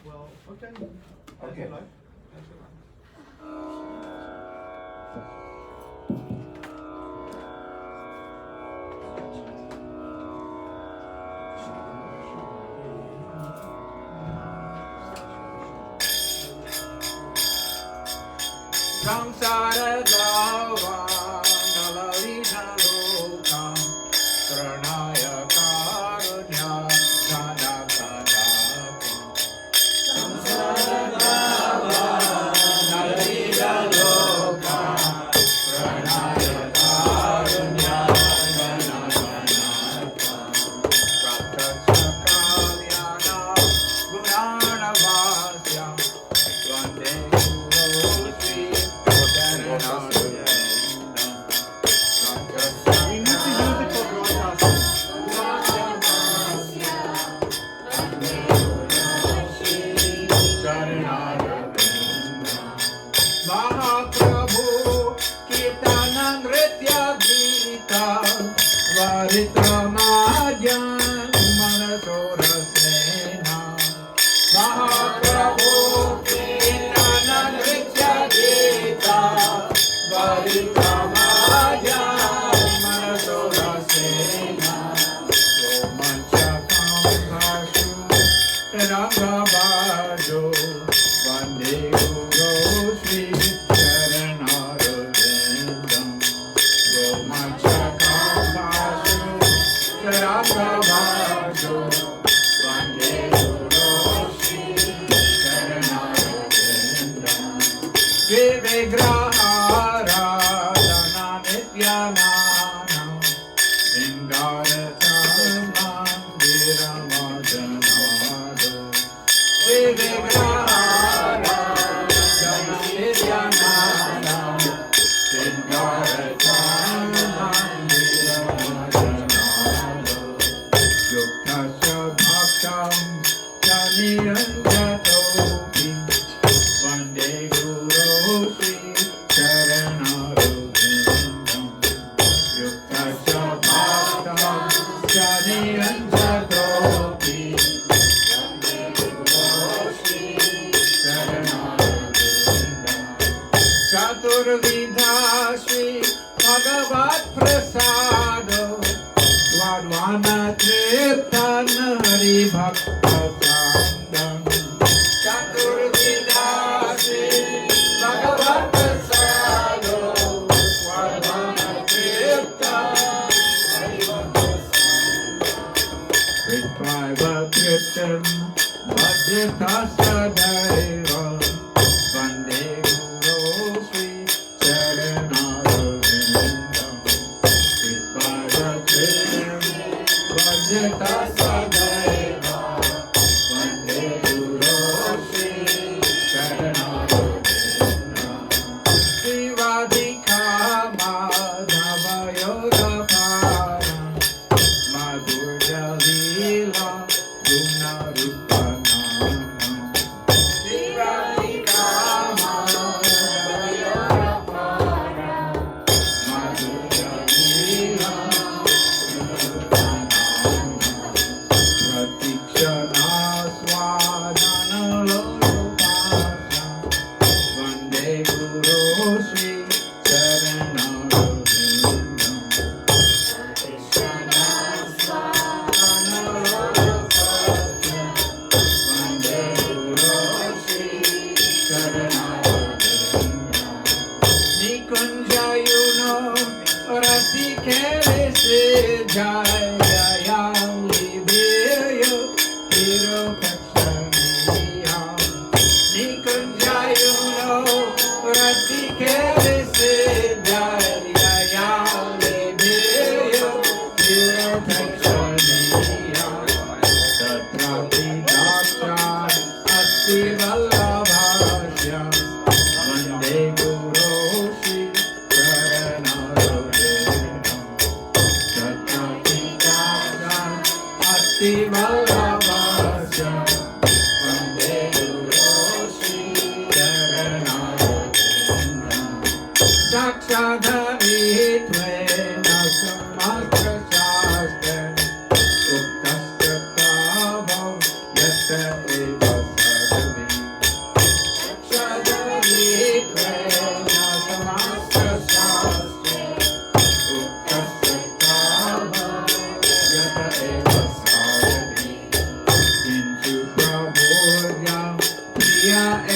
Well, okay. Okay. Samsara Dava Nalalina Loka Pranaya Karunya Dhana Dhana Samsara Dava Nalalina Loka Pranaya Karunya Dhana Dhana Prataksakalyana Gunana Vasya Vande Guru Sri We need to use it for broadcasting. Mahaprabhu Kirtanam Ritya Gita Varita Madhyan Manasora Sena Mahaprabhu Kirtanam Ritya Gita Varita Madhyan Manasora Sena Romanchakam Bhashu Rangabhajo Vande Guru Sri Charanarvindam Romanchakam Bhashu Rangabhajo Vande Guru Sri Charanarvindam Vivigrahara Nityanana Vingarataman Viramajanado Vivigrahara Nityanana Vingarataman Viramajanado Yuktasya Bhaktam Janiranjatopi Vande Guru Sri Charanarvindam Yuktasya Bhaktam Janiranjatopi Vande Guru Sri Charanarvindam Chaturvidha Sri Bhagavat Prasado Dvadvana Triptan Hari Bhakta Sandam Chaturvidha Sri Bhagavat Prasado Dvadvana Triptan Hari Bhakta Sandam Vitvaiva Triptam Bhajita Sadaiva Vande Guru Sri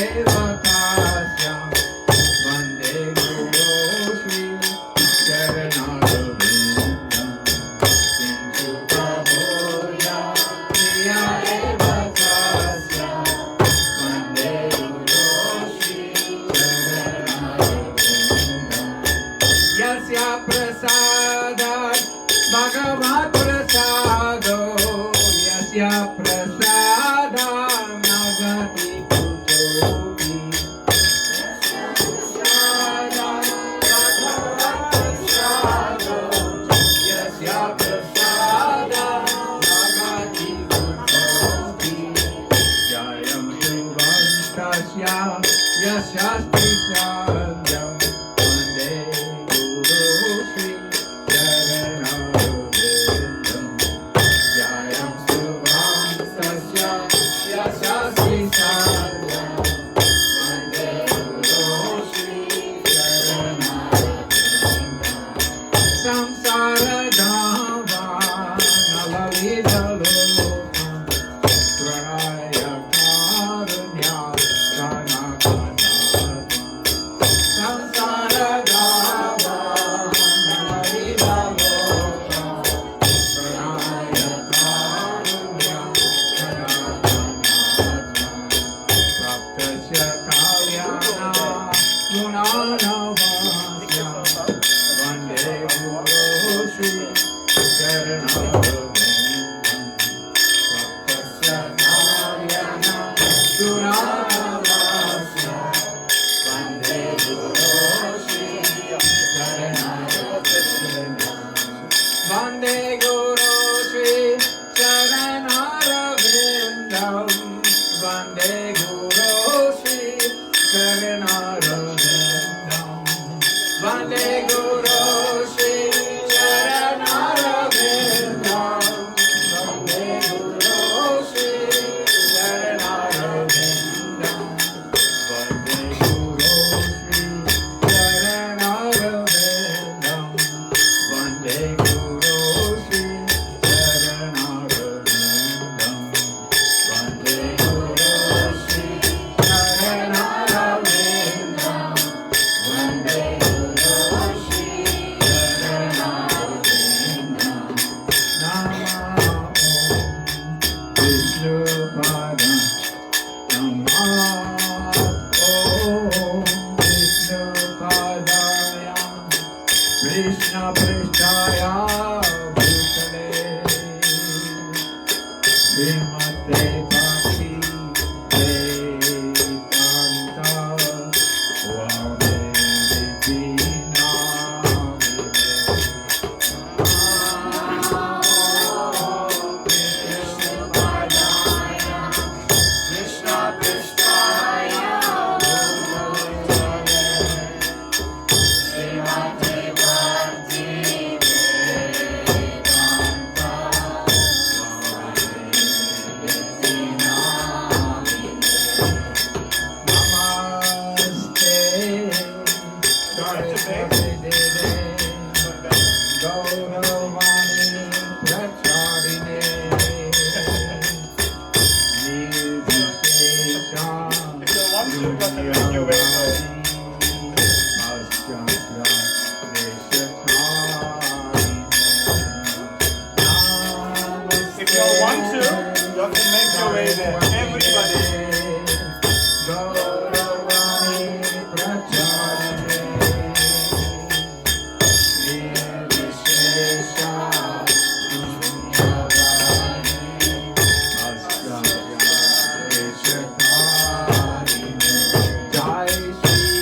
eva tasya vande guru shri charanarvindam kintu prabhoya priya eva tasya vande guru shri charanarvindam yasya prasadat bhagavat prasado yasya prasadam nagati kutopi yasya prasadam bhagavat prasado yasya prasadam nagati kutopi jayam yuvantasya yasya prasadam vande guru shri charanarvindam jayam suvansasya yasya prasadam vande guru shri charanarvindam samsara dhama nalavidaloka pranaya karunya ganakadama samsara dhama nalavidaloka pranaya karunya ganakadama praptasya kalyana gunanavasya vande guru shri charanarvindam praptasya kalyana gunanavasya vande guru shri charanarvindam vande guru shri charanarvindam vande guru shri charanarvindam vande guru shri charanarvindam vande guru shri charanarvindam vande guru shri charanarvindam vande guru shri charanarvindam vande guru shri charanarvindam vande guru shri charanarvindam Namo Vishnu Pada Namo Vishnu Padaya Krishna Prishtaya Bhutale Srimate Bhakti Vedanta Swami Krishna Krishnaya Srimate Bhakti Jai Shri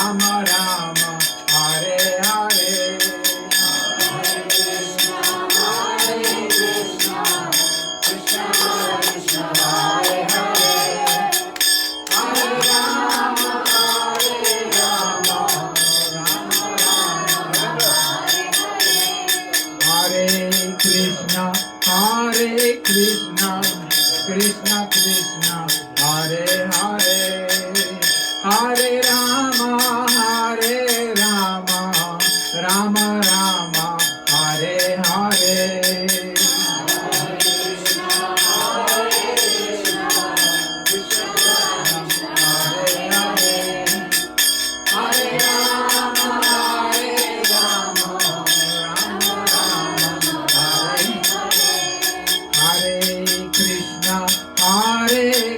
Rama Rama, Hare Hare. Krishna, Hare Krishna, Krishna Krishna, Hare Hare, Hare Rama, Hare Rama, Rama Rama, Hare Hare.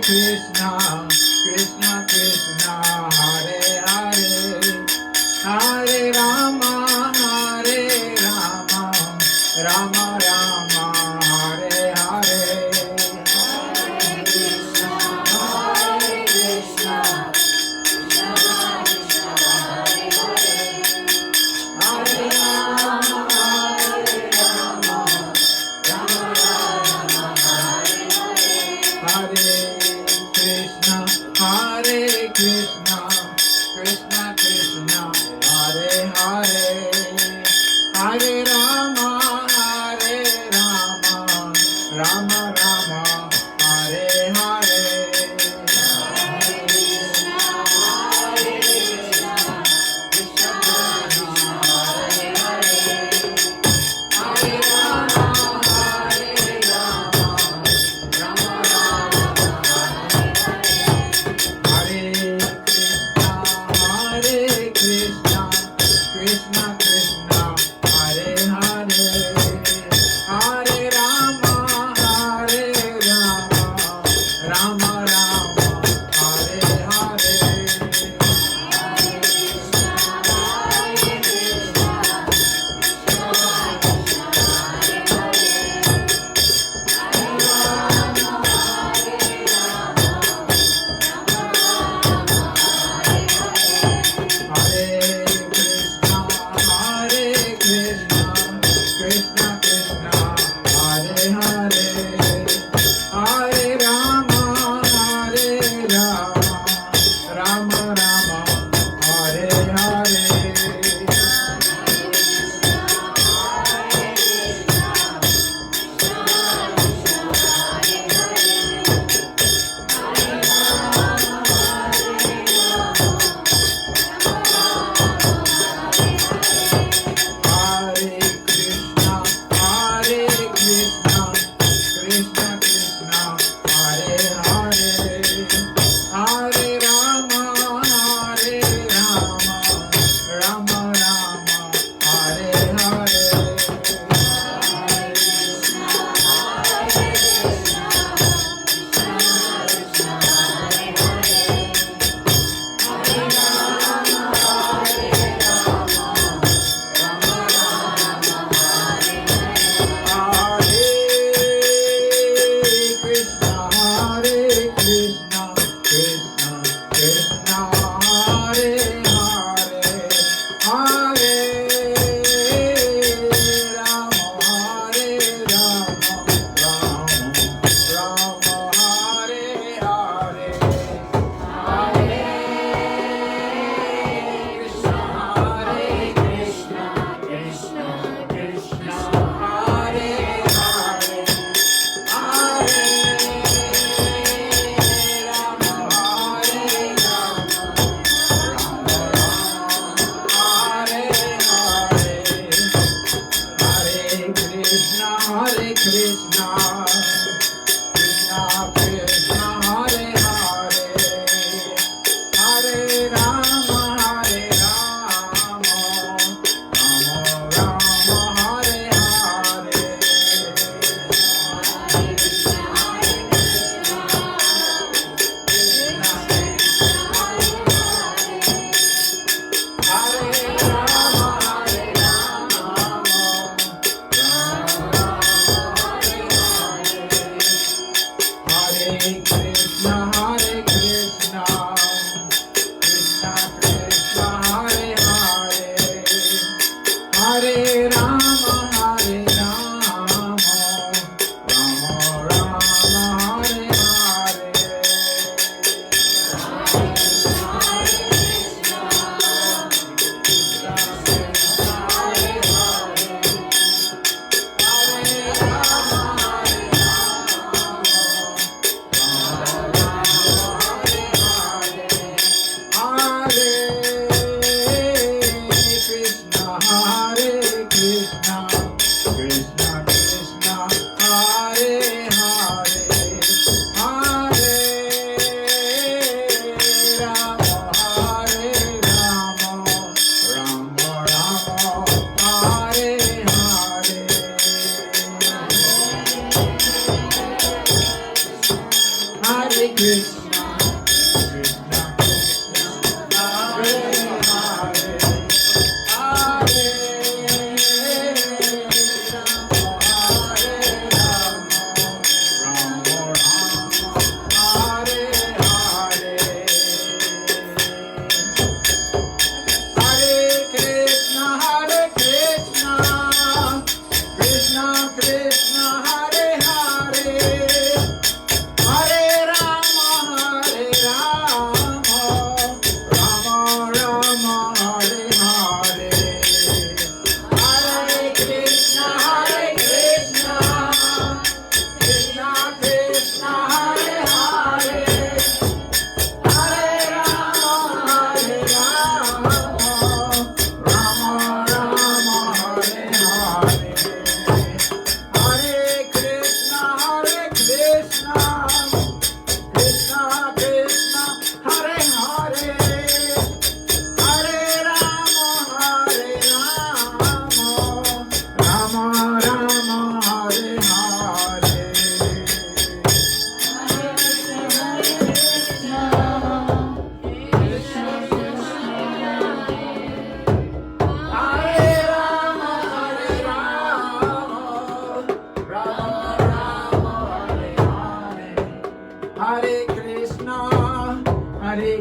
Krishna, Krishna Krishna, Hare Hare, Hare Rama, Hare Rama, Rama Rama, Hare Hare. Hare Krishna, Krishna Krishna, Hare Hare, Hare Rama, Hare Rama, Rama Rama, Hare Hare.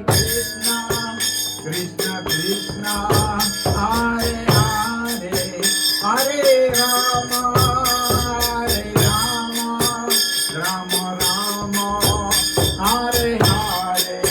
Krishna, Krishna Krishna, Hare Hare, Hare Rama, Hare Rama, Rama Rama, Hare Hare.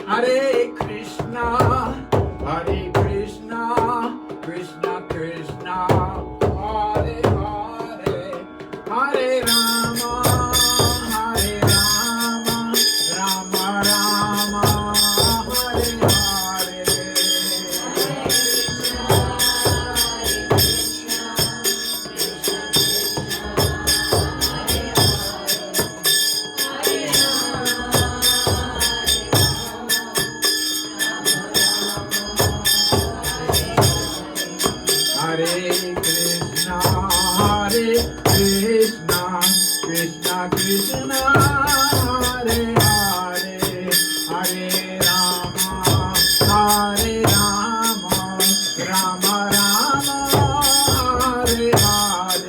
Hare Krishna, Hare Krishna, Krishna Krishna, Hare Hare, Hare Rama, Hare Rama, Rama Rama, Hare Hare. Hare Krishna, Hare Krishna, Krishna Krishna, Hare Hare, Hare Rama, Hare Rama, Rama Rama, Hare Hare.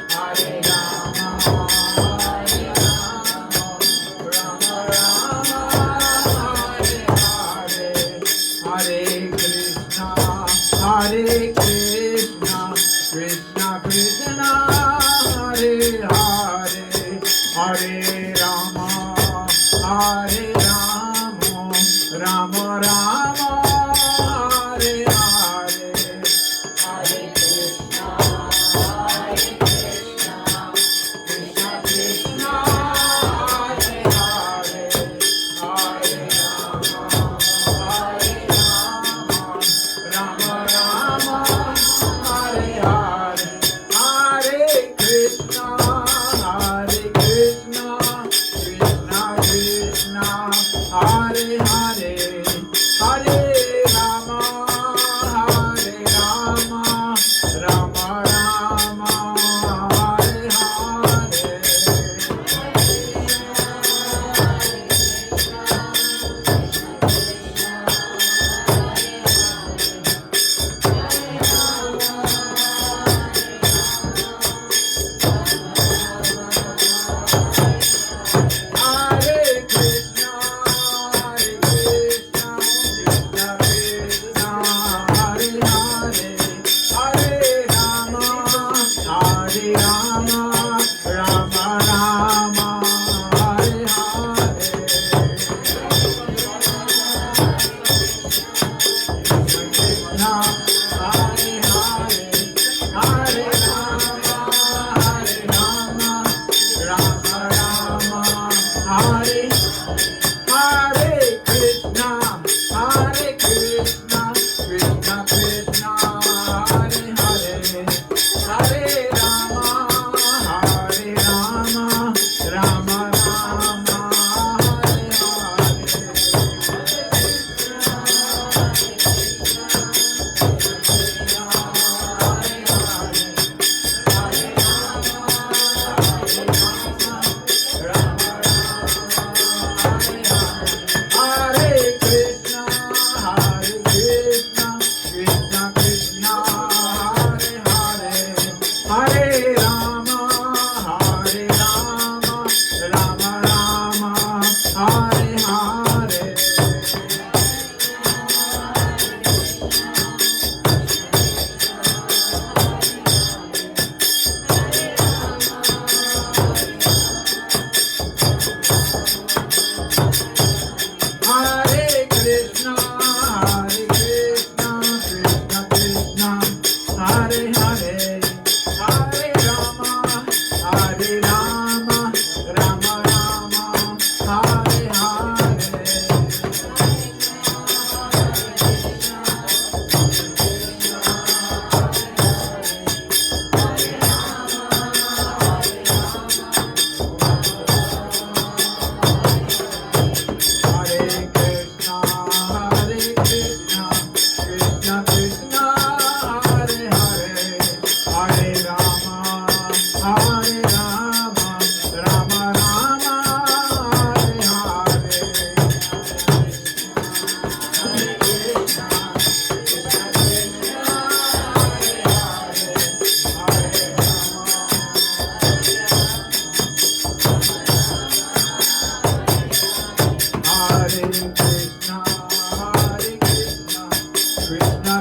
Hare Rama, Hare Rama, Rama Rama, Hare Hare. Hare Krishna, Hare Krishna, Krishna Krishna, Hare Hare, Hare Rama, Hare Rama, Rama Rama, Hare Hare. Hare Krishna, Hare Krishna, Krishna Krishna, Hare Hare, Hare Rama, Hare Rama, Rama Rama,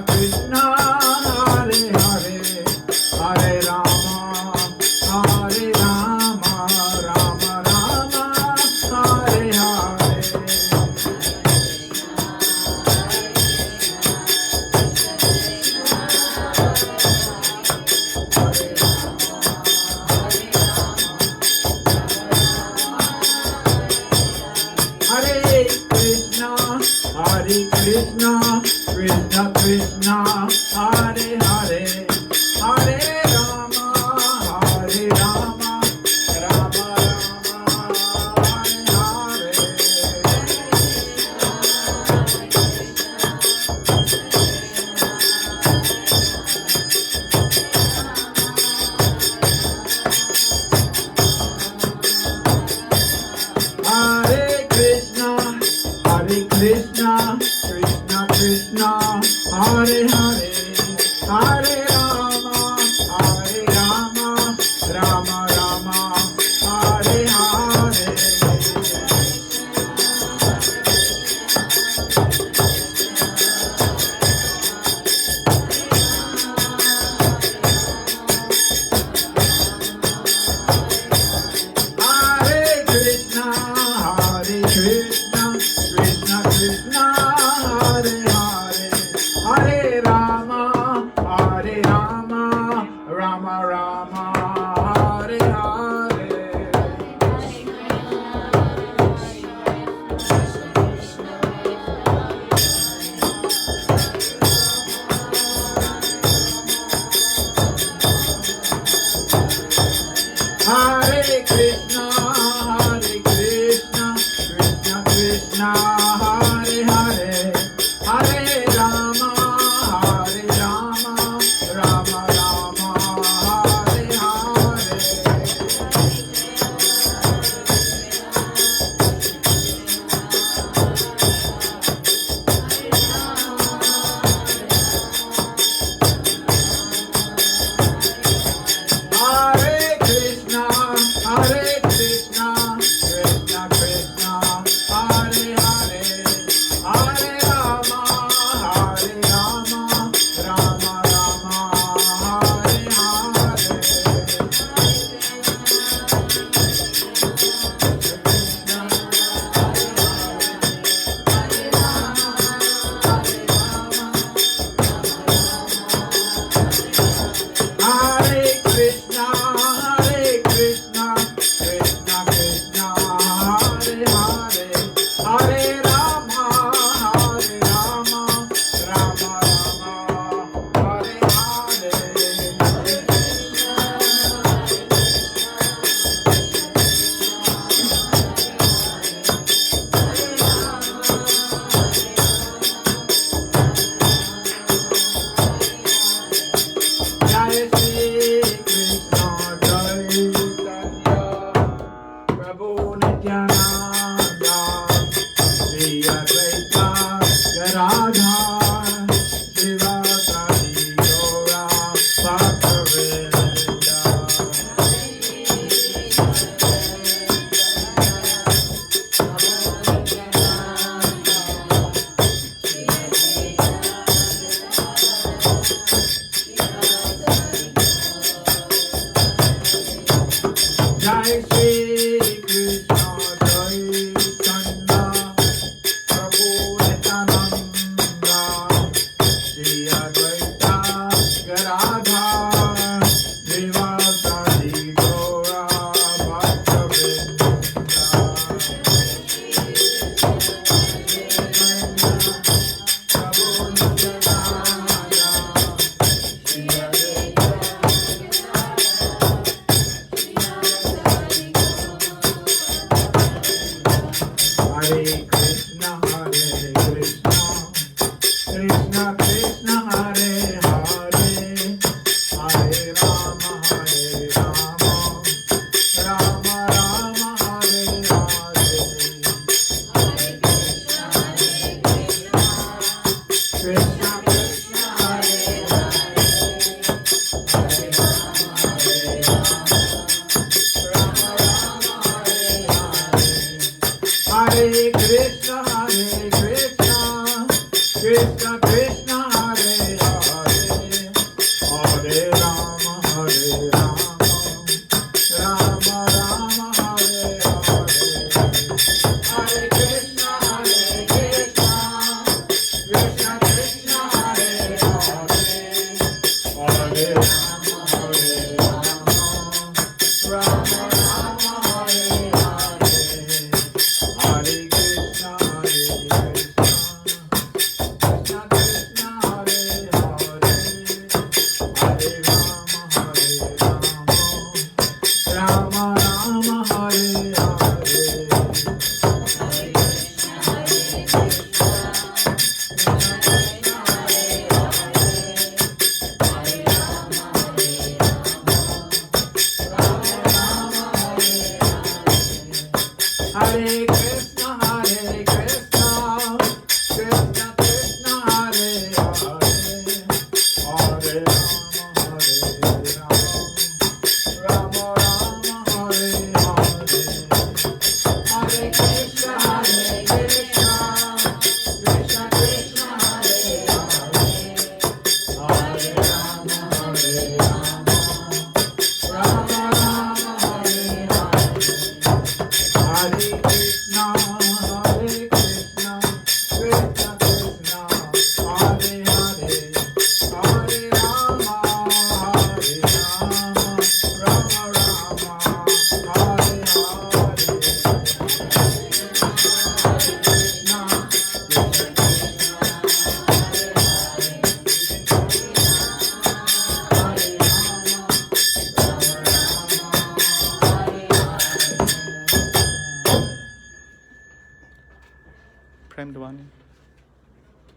Krishna, Hare Hare, Hare Rama, Hare Rama, Rama Rama, Hare Hare. Hare Krishna, Krishna Krishna, Hare Hare, Hare Rama, Rama Rama, Hare Hare. Hare Krishna, Krishna Krishna, Hare Hare, Hare Rama, Rama Rama, Hare Hare. Hare Krishna, Krishna Krishna, Hare Hare, Hare Rama, Rama Rama, Hare Hare. Hare Krishna, Krishna Krishna, Hare Hare, Hare Rama, Rama Rama, Hare Hare. Hare Krishna, Krishna Krishna, Hare Hare, Hare Rama, Rama Rama, Hare Hare. Hare Krishna, Krishna Krishna, Hare Hare, Hare Rama, Rama Rama, Hare Hare. Jai Shri Krishna Chaitanya, Prabhu Nityananda, Shri Advaita Gadadhar, Srivasadi Gaura Bhaktavinda. Jai Shri Krishna Chaitanya, Prabhu Nityananda, Shri Advaita Gadadhar, Srivasadi Gaura Bhaktavinda. Prabhu Nityananda, Shri Advaita. Hare Krishna, Krishna Krishna, Hare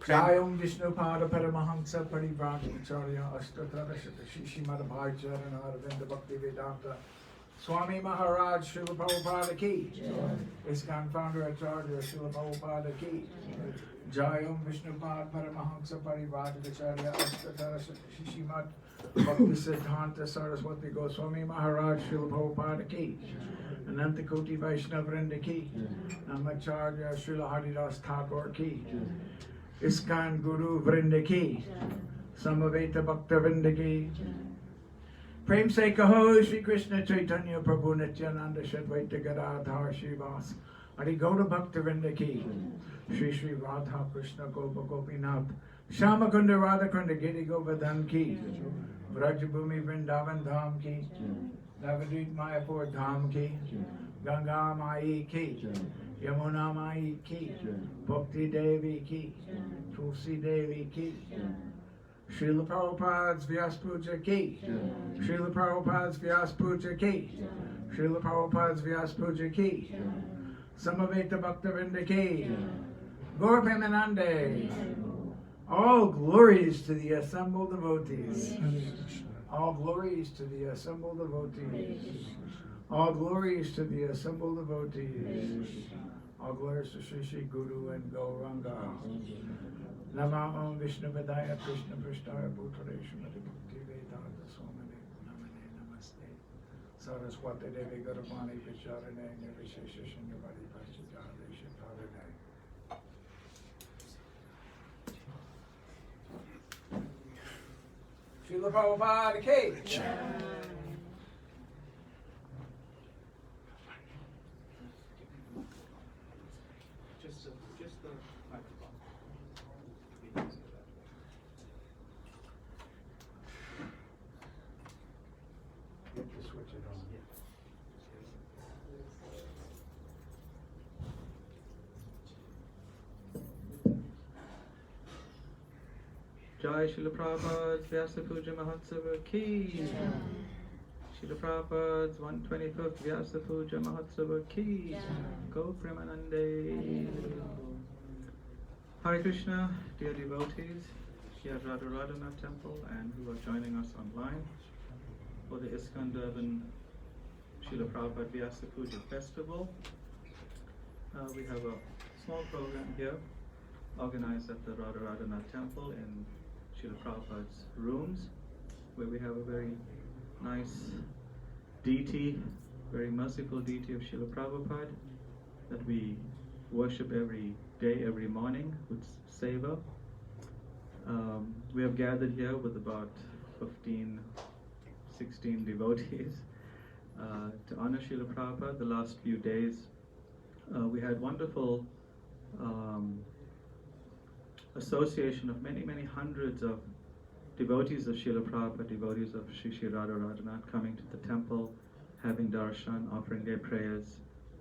Jayam Vishnupada Paramahamsa Parivrajacharya Ashtatarashata Shishimad Bhaicharan Arvinda Bhakti Vedanta Swami Maharaj Srila Prabhupada Ki, ISKCON founder Acharya Srila Prabhupada Ki, Jayam Vishnupad Paramahamsa Parivrajacharya Ashtatarashata Shishimad Bhakti Siddhanta Saraswati Goswami Maharaj Srila Prabhupada Ki, Anantakoti Vaishnavrinda Ki, Namacharya Srila Haridas Thakur Ki, ISKCON Guru Vrinda Ki, Samaveta Bhakta Vrinda Ki. Prem se kaho Shri Krishna Chaitanya Prabhu Nityananda Shadvaita Gadadhar Shivas Adi Gauda Bhakta Vrinda Ki, Shri Shri Radha Krishna Gopa Gopinath Shama Kunda Radha Kunda Giri Govardhan Ki, Vrajabhumi Vrindavan Dham Ki, Navadvip Mayapur Dham Ki, Ganga Mai Ki, Yamuna Mai Ki, Bhakti Devi Ki, Tulsi Devi Ki, Srila Prabhupada's Vyas Puja Ki, Srila Prabhupada's Vyas Puja Ki, Srila Prabhupada's Vyas Puja Ki, Samaveta Bhaktavinda Ki, Gaur Premanande. All glories to the assembled devotees. All glories to the assembled devotees. All glories to the assembled devotees. All glories to Sri Sri Guru and Gauranga. Nama Om Vishnu Vedaya Krishna Prashtaya Bhutare Srimati Bhakti Vedanta Swamane Namane Namaste Saraswati Devi Garavani Pacharane Nirvishesha Shinyavadi Pachitare Shitarane. Srila Prabhupada Ki. Just the microphone. You have to switch it on. Jai Srila Prabhupada Vyasa Puja Mahotsava Ki. Srila Prabhupada's 125th Vyasa Puja Mahotsava Ki. Go Premanande. Hare Krishna, dear devotees here at Radharanath Temple and who are joining us online for the ISKCON Durban Srila Prabhupada Vyasa Puja Festival. We have a small program here organized at the Radharanath Temple in Srila Prabhupada's rooms, where we have a very nice deity, very merciful deity of Srila Prabhupada that we worship every day, every morning with seva. We have gathered here with about 15, 16 devotees to honor Srila Prabhupada. The last few days we had wonderful association of many, many hundreds of devotees of Srila Prabhupada, devotees of Sri Sri Radharanath coming to the temple, having darshan, offering their prayers,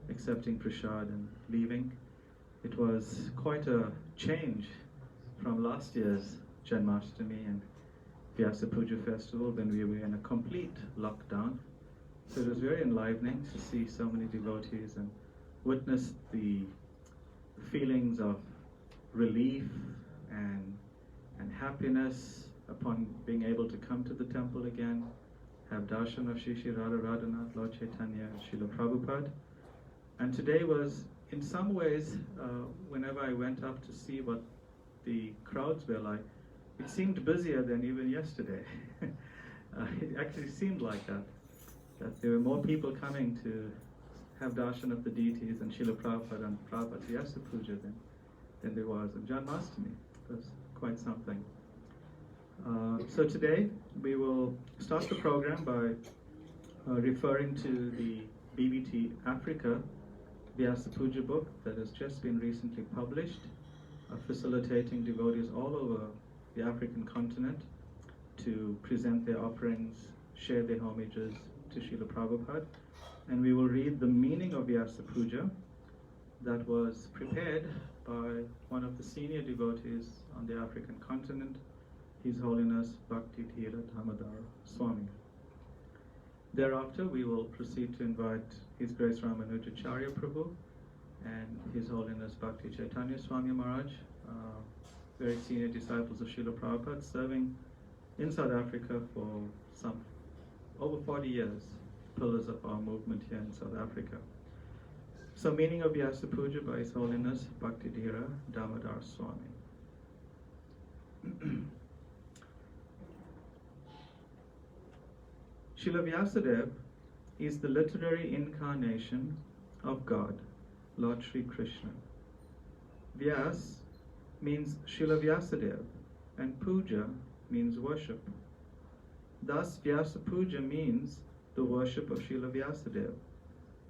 accepting prasad and leaving. It was quite a change from last year's Janmashtami and Vyasa Puja festival when we were in a complete lockdown. So it was very enlivening to see so many devotees and witness the feelings of relief and happiness upon being able to come to the temple again, have darshan of Shri Shri Radharanath, Lord Chaitanya, and Srila Prabhupada. And today was, in some ways, whenever I went up to see what the crowds were like, it seemed busier than even yesterday. It actually seemed like that there were more people coming to have darshan of the deities and Srila Prabhupada and Prabhupada's Vyasa Puja than there was on Janmashtami. It was quite something. So today we will start the program by referring to the BBT Africa Vyasa Puja book that has just been recently published, facilitating devotees all over the African continent to present their offerings, share their homages to Srila Prabhupada. And we will read the meaning of Vyasa Puja that was prepared by one of the senior devotees on the African continent, His Holiness Bhakti Thira Dhammadhar Swami. Thereafter, we will proceed to invite His Grace Ramanujacharya Prabhu and His Holiness Bhakti Chaitanya Swami Maharaj very senior disciples of Srila Prabhupada, serving in South Africa for some over 40 years, pillars of our movement here in South Africa. So, meaning of Vyasa Puja by His Holiness Bhaktidhira Damodar Swami. Srila Vyasadeva is the literary incarnation of God, Lord Sri Krishna. Vyas means Srila Vyasadeva, and Puja means worship. Thus, Vyasa Puja means the worship of Srila Vyasadeva,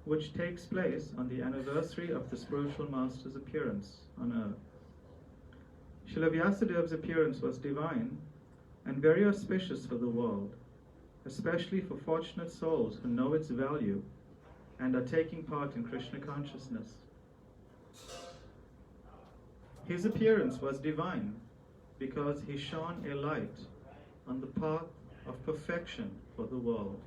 which takes place on the anniversary of the spiritual master's appearance on earth. Srila Vyasadeva's appearance was divine and very auspicious for the world, especially for fortunate souls who know its value and are taking part in Krishna consciousness. His appearance was divine because he shone a light on the path of perfection for the world.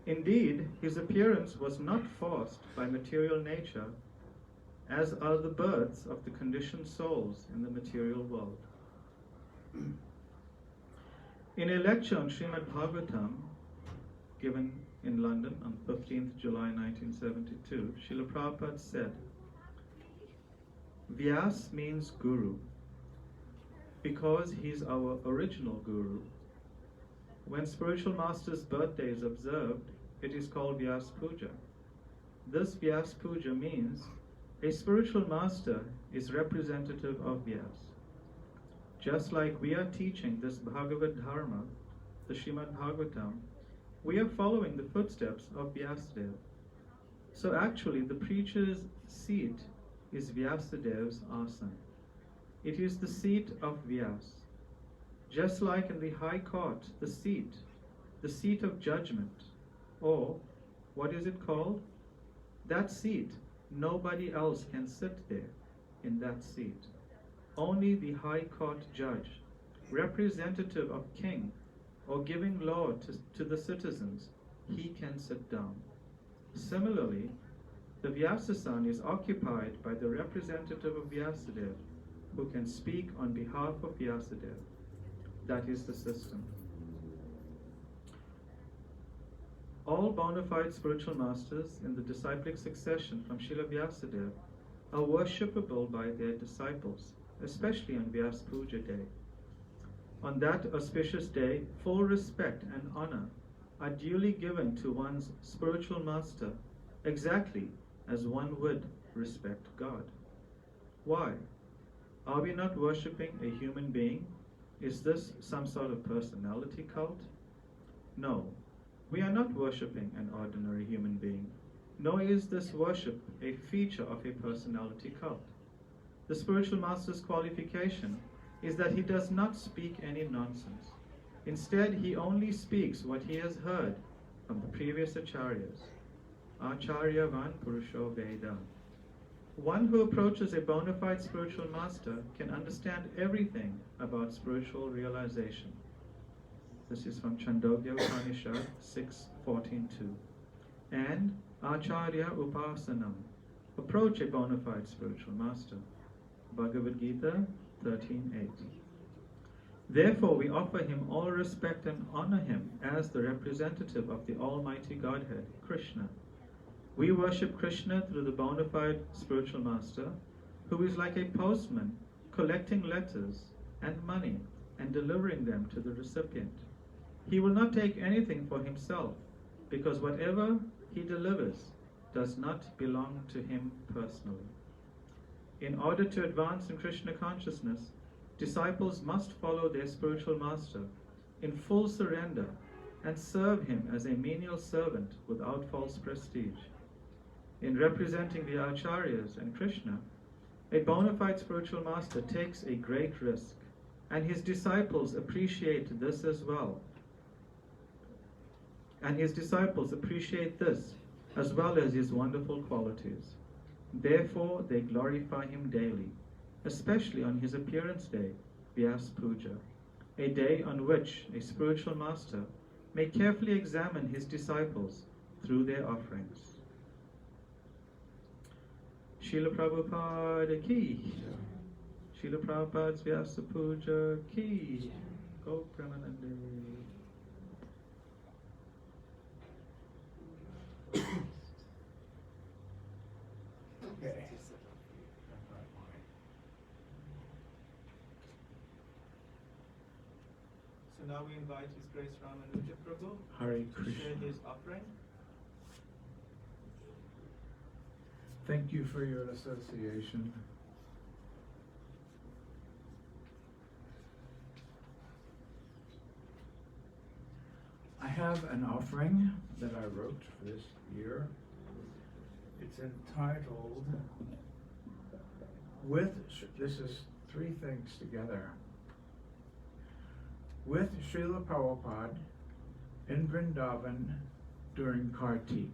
Indeed, his appearance was not forced by material nature, as are the births of the conditioned souls in the material world. In a lecture on Srimad Bhagavatam, given in London on 15th July 1972, Srila Prabhupada said, Vyas means Guru, because he's our original Guru. When spiritual master's birthday is observed, it is called Vyas Puja. This Vyas Puja means a spiritual master is representative of Vyas. Just like we are teaching this Bhagavad Dharma, the Srimad Bhagavatam, we are following the footsteps of Vyasadeva. So actually, the preacher's seat is Vyasadev's asana. It is the seat of Vyas. Just like in the High Court, the seat of judgment, or what is it called? That seat, nobody else can sit there in that seat. Only the High Court judge, representative of king, or giving law to the citizens, he can sit down. Similarly, the Vyasasana is occupied by the representative of Vyasadeva, who can speak on behalf of Vyasadeva. That is the system. All bona fide spiritual masters in the disciplic succession from Srila Vyasadeva are worshipable by their disciples, especially on Vyas Puja day. On that auspicious day, full respect and honor are duly given to one's spiritual master, exactly as one would respect God. Why? Are we not worshipping a human being? Is this some sort of personality cult? No, we are not worshipping an ordinary human being, nor is this worship a feature of a personality cult. The spiritual master's qualification is that he does not speak any nonsense. Instead, he only speaks what he has heard from the previous acharyas. Acharya Van Purusho Veda. One who approaches a bona fide spiritual master can understand everything about spiritual realization. This is from Chandogya Upanishad 6.14.2. And Acharya Upasanam. Approach a bona fide spiritual master. Bhagavad Gita 13.8. Therefore, we offer him all respect and honor him as the representative of the Almighty Godhead, Krishna. We worship Krishna through the bona fide spiritual master, who is like a postman collecting letters and money and delivering them to the recipient. He will not take anything for himself, because whatever he delivers does not belong to him personally. In order to advance in Krishna consciousness, disciples must follow their spiritual master in full surrender and serve him as a menial servant without false prestige. In representing the acharyas and Krishna, a bona fide spiritual master takes a great risk, and his disciples appreciate this as well. And his disciples appreciate this as well as his wonderful qualities. Therefore, they glorify him daily, especially on his appearance day, Vyas Puja, a day on which a spiritual master may carefully examine his disciples through their offerings. Srila Prabhupada ki, Srila Prabhupada's Vyasa Puja Ki. Go Premanande. Okay. So now we invite His Grace Ramanuja Prabhu Hare to Krishna. share his offering. Thank you for your association. I have an offering that I wrote for this year. It's entitled this is three things together. With Srila Prabhupada in Vrindavan during Kartik.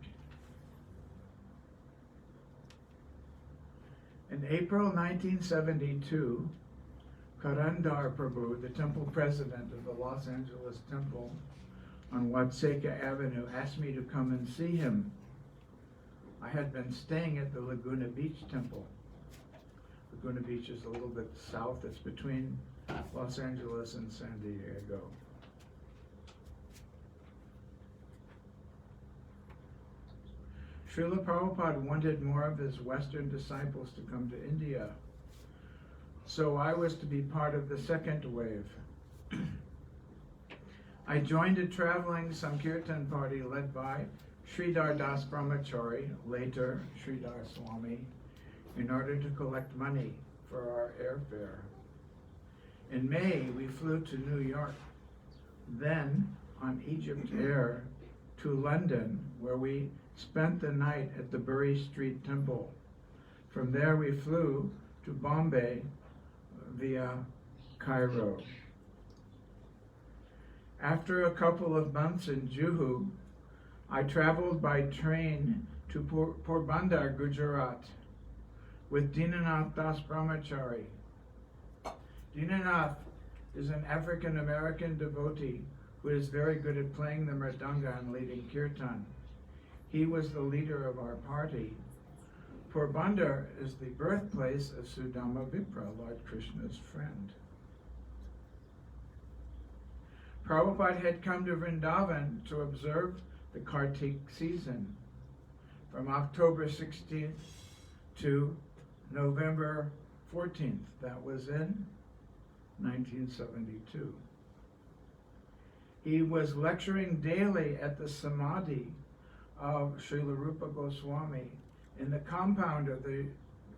In April 1972, Karandar Prabhu, the temple president of the Los Angeles Temple on Watseka Avenue, asked me to come and see him. I had been staying at the Laguna Beach Temple. Laguna Beach is a little bit south. It's between Los Angeles and San Diego. Srila Prabhupada wanted more of his Western disciples to come to India, so I was to be part of the second wave. I joined a traveling Sankirtan party led by Sridhar Das Brahmachari, later Sridhar Swami, in order to collect money for our airfare. In May, we flew to New York, then on Egypt Air to London, where we spent the night at the Bury Street Temple. From there, we flew to Bombay via Cairo. After a couple of months in Juhu, I traveled by train to Porbandar, Gujarat, with Dinanath Das Brahmachari. Dinanath is an African-American devotee who is very good at playing the mridanga and leading kirtan. He was the leader of our party. Porbandar is the birthplace of Sudama Vipra, Lord Krishna's friend. Prabhupada had come to Vrindavan to observe the Kartik season from October 16th to November 14th. That was in 1972. He was lecturing daily at the Samadhi of Srila Rupa Goswami in the compound of the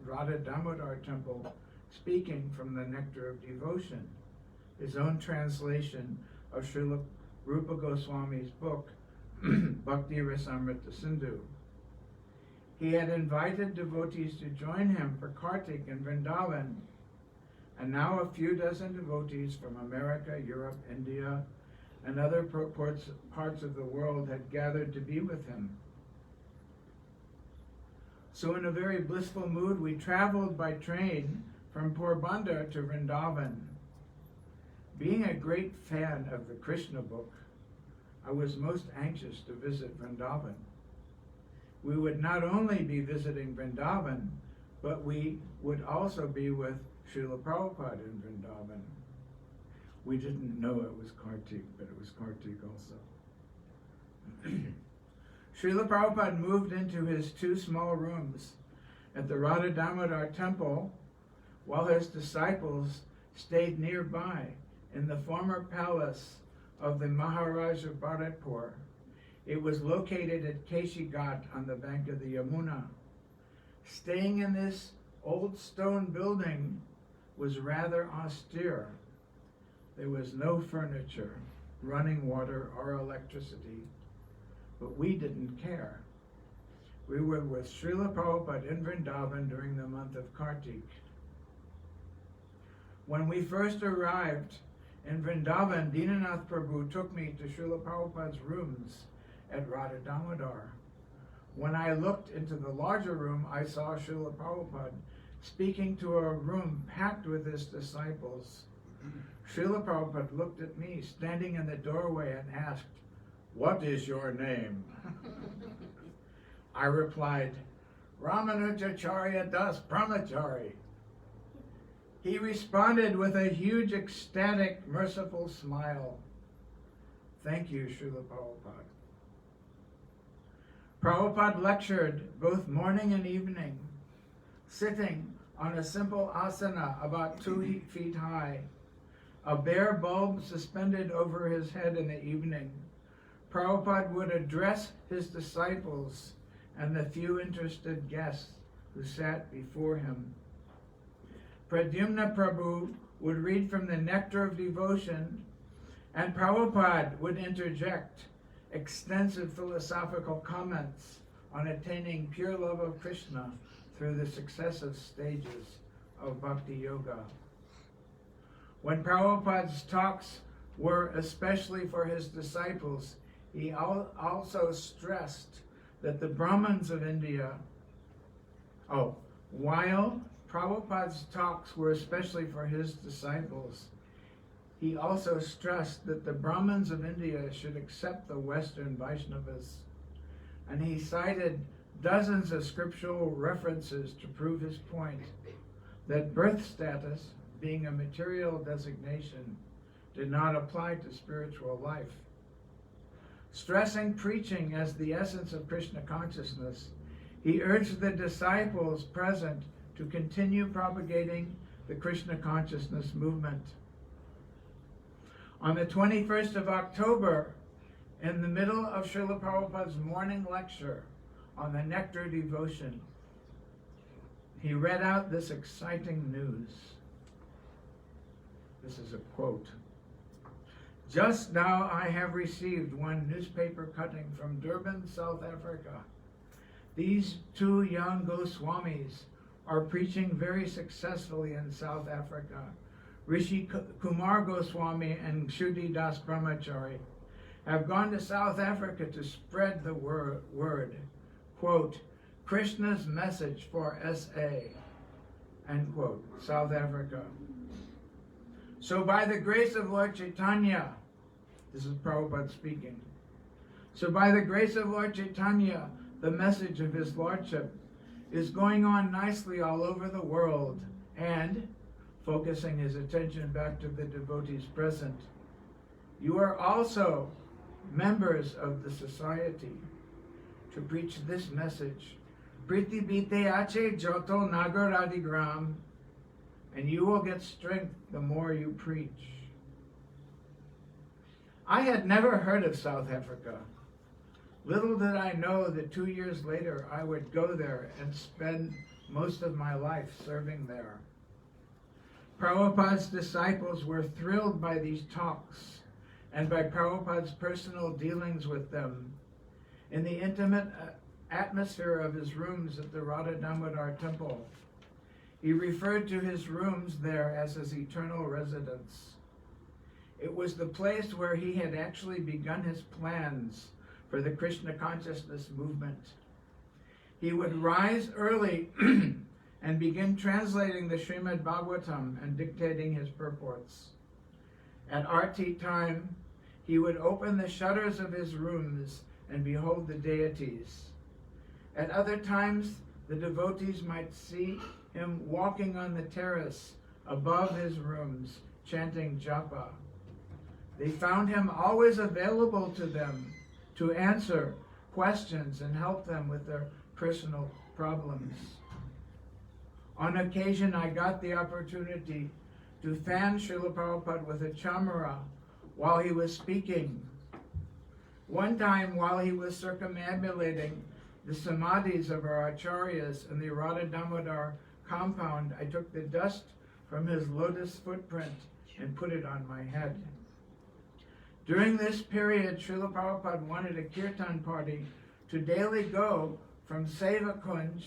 Radha Damodar temple, speaking from the Nectar of Devotion, his own translation of Srila Rupa Goswami's book, Bhakti Rasamrita Sindhu. He had invited devotees to join him for Kartik in Vrindavan, and now a few dozen devotees from America, Europe, India, and other parts of the world had gathered to be with him. So in a very blissful mood, we traveled by train from Porbandar to Vrindavan. Being a great fan of the Krishna book, I was most anxious to visit Vrindavan. We would not only be visiting Vrindavan, but we would also be with Srila Prabhupada in Vrindavan. We didn't know it was Kartik, but it was Kartik also. Srila Prabhupada moved into his two small rooms at the Radha Damodar temple, while his disciples stayed nearby in the former palace of the Maharaja Bharatpur. It was located at Keshi Ghat on the bank of the Yamuna. Staying in this old stone building was rather austere. There was no furniture, running water, or electricity, but we didn't care. We were with Srila Prabhupada in Vrindavan during the month of Kartik. When we first arrived in Vrindavan, Dinanath Prabhu took me to Srila Prabhupada's rooms at Radha Damodar. When I looked into the larger room, I saw Srila Prabhupada speaking to a room packed with his disciples. Srila Prabhupada looked at me standing in the doorway and asked, "What is your name?" I replied, "Ramanujacharya Das Brahmachari." He responded with a huge, ecstatic, merciful smile. Thank you, Srila Prabhupada. Prabhupada lectured both morning and evening, sitting on a simple asana about 2 feet high, a bare bulb suspended over his head in the evening. Prabhupada would address his disciples and the few interested guests who sat before him. Pradyumna Prabhu would read from the Nectar of Devotion, and Prabhupada would interject extensive philosophical comments on attaining pure love of Krishna through the successive stages of Bhakti Yoga. When Prabhupada's talks were especially for his disciples, he also stressed that the Brahmins of India, while Prabhupada's talks were especially for his disciples, he also stressed that the Brahmins of India should accept the Western Vaishnavas, and he cited dozens of scriptural references to prove his point that birth status, being a material designation, did not apply to spiritual life. Stressing preaching as the essence of Krishna consciousness, he urged the disciples present to continue propagating the Krishna consciousness movement. On the 21st of October, in the middle of Srila Prabhupada's morning lecture on the Nectar Devotion, he read out this exciting news. This is a quote. Just now I have received one newspaper cutting from Durban, South Africa. These 2 young Goswamis are preaching very successfully in South Africa. Rishi Kumar Goswami and Shuddhi Das Brahmachari have gone to South Africa to spread the word, quote, Krishna's message for SA, end quote, South Africa. So by the grace of Lord Chaitanya, this is Prabhupada speaking, so by the grace of Lord Chaitanya, the message of his lordship is going on nicely all over the world, and focusing his attention back to the devotees present, you are also members of the society to preach this message. Priti bite ache joto nagar adigram, and you will get strength the more you preach. I had never heard of South Africa. Little did I know that 2 years later I would go there and spend most of my life serving there. Prabhupada's disciples were thrilled by these talks and by Prabhupada's personal dealings with them. In the intimate atmosphere of his rooms at the Radha Damodar temple, he referred to his rooms there as his eternal residence. It was the place where he had actually begun his plans for the Krishna consciousness movement. He would rise early and begin translating the Srimad Bhagavatam and dictating his purports. At arti time, he would open the shutters of his rooms and behold the deities. At other times, the devotees might see him walking on the terrace above his rooms, chanting japa. They found him always available to them to answer questions and help them with their personal problems. On occasion, I got the opportunity to fan Srila Prabhupada with a chamara while he was speaking. One time, while he was circumambulating the samadhis of our acharyas in the Radha Damodar compound, I took the dust from his lotus footprint and put it on my head. During this period, Srila Prabhupada wanted a kirtan party to daily go from Seva Kunj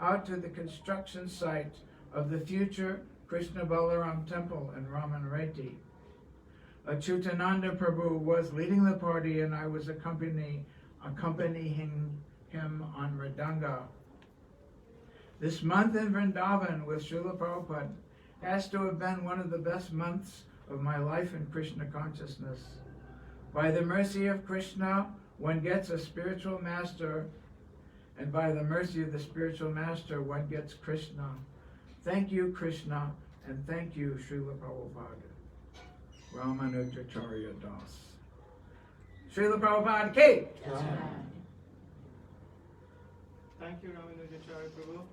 out to the construction site of the future Krishna Balaram temple in Ramanreti. Achyutananda Prabhu was leading the party and I was accompanying him on Mridanga. This month in Vrindavan with Srila Prabhupada has to have been one of the best months of my life in Krishna consciousness. By the mercy of Krishna, one gets a spiritual master, and by the mercy of the spiritual master, one gets Krishna. Thank you, Krishna, And thank you, Srila Prabhupada, Ramanujacharya Das. Srila Prabhupada ki! Thank you, Ramanujacharya Prabhu.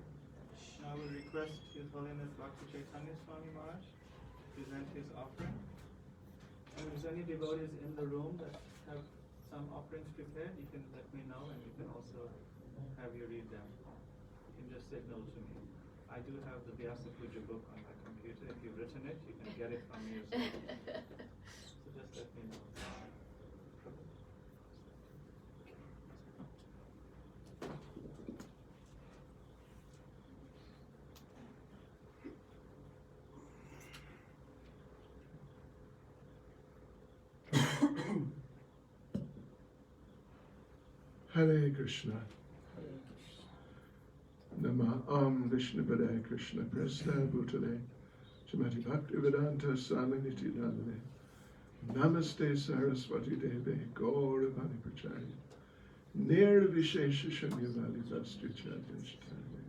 Now I will request His Holiness Bhakti Chaitanya Swami Maharaj to present his offering. And if there's any devotees in the room that have some offerings prepared, you can let me know and we can also have you read them. You can just signal to me. I do have the Vyasa Puja book on my computer. If you've written it, you can get it from me as well. So just let me know. Hare Krishna. Nama Vishnu Padaya Krishna Prasna Bhutale Srimati Bhaktivedanta Swaminiti Dalale Namaste Saraswati Deve Gaura Vani Prachari Nirvishesha Shamyavali Vasti Chatyashtani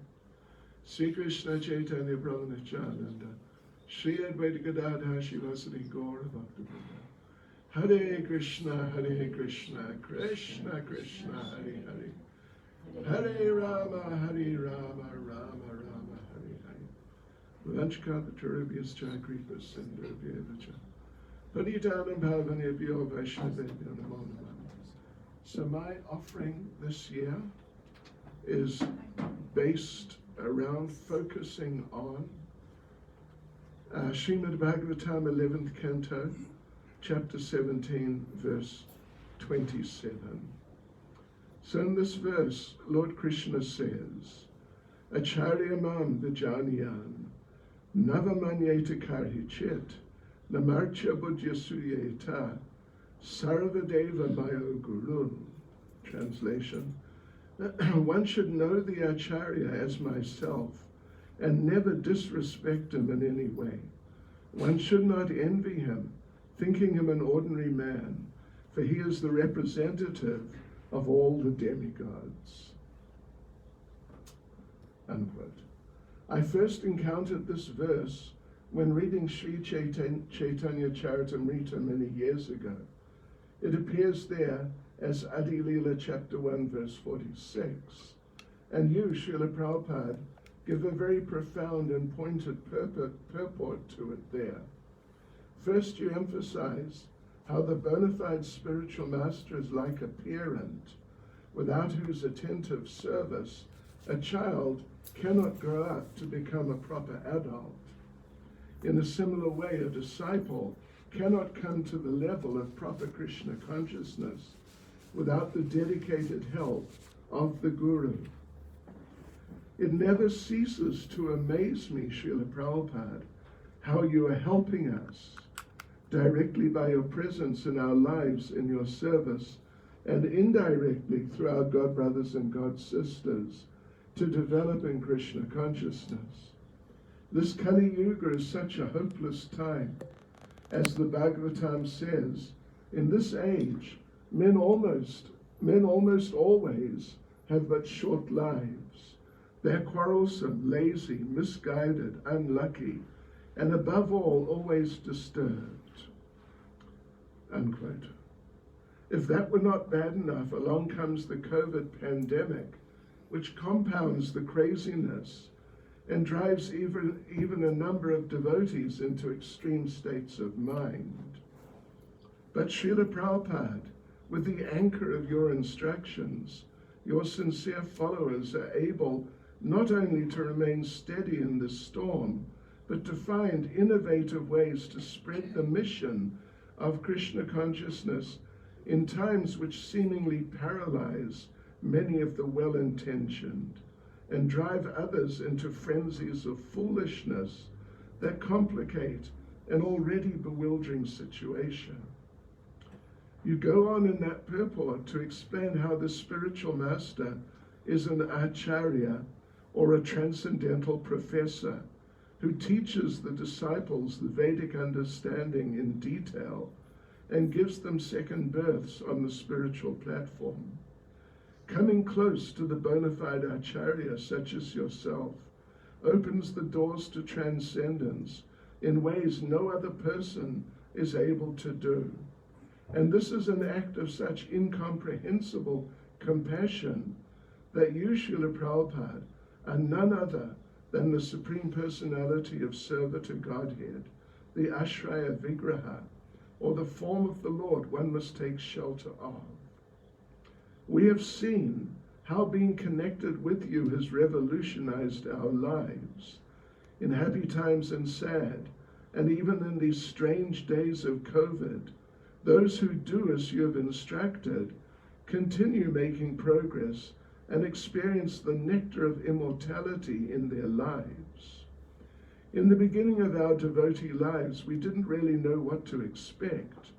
Sri Krishna Chaitanya Prabhu Nityananda Sri Advaita Gadadha Shivasari Gaura Bhaktivedanta Hare Krishna, Krishna Krishna, Hare Hare. Hare Rama, Rama Rama, Hare Hare. Vanchkata Turabhyas Chakripa Sindarbhyevacha. Paditanam Bhavanebhyo Vaishnavebhyo Namo Namah. So my offering this year is based around focusing on Srimad Bhagavatam 11th Canto, Chapter 17, verse 27. So in this verse, Lord Krishna says, Acharya mam vijanyan, navamanyeta karhi chit, namarcha buddhyasuyeta, sarvadeva mayo guru. Translation, one should know the Acharya as myself and never disrespect him in any way. One should not envy him, thinking him an ordinary man, for he is the representative of all the demigods. Unquote. I first encountered this verse when reading Sri Chaitanya Charitamrita many years ago. It appears there as Adi Leela chapter 1 verse 46. And you, Srila Prabhupada, give a very profound and pointed purport to it there. First, you emphasize how the bona fide spiritual master is like a parent, without whose attentive service a child cannot grow up to become a proper adult. In a similar way, a disciple cannot come to the level of proper Krishna consciousness without the dedicated help of the Guru. It never ceases to amaze me, Srila Prabhupada, how you are helping us directly by your presence in our lives, in your service, and indirectly through our God brothers and God sisters to develop in Krishna consciousness. This Kali Yuga is such a hopeless time. As the Bhagavatam says, in this age, men almost always have but short lives. They're quarrelsome, lazy, misguided, unlucky, and above all, always disturbed. Unquote. If that were not bad enough, along comes the COVID pandemic, which compounds the craziness and drives even a number of devotees into extreme states of mind. But Srila Prabhupada, with the anchor of your instructions, your sincere followers are able not only to remain steady in this storm, but to find innovative ways to spread the mission of Krishna consciousness in times which seemingly paralyze many of the well-intentioned and drive others into frenzies of foolishness that complicate an already bewildering situation. You go on in that purport to explain how the spiritual master is an acharya, or a transcendental professor, who teaches the disciples the Vedic understanding in detail and gives them second births on the spiritual platform. Coming close to the bona fide acharya such as yourself opens the doors to transcendence in ways no other person is able to do. And this is an act of such incomprehensible compassion that you, Srila Prabhupada, are none other than the Supreme Personality of Server to Godhead, the Ashraya Vigraha, or the form of the Lord one must take shelter of. We have seen how being connected with you has revolutionized our lives in happy times and sad, and even in these strange days of COVID. Those who do as you have instructed continue making progress and experience the nectar of immortality in their lives. In the beginning of our devotee lives, we didn't really know what to expect,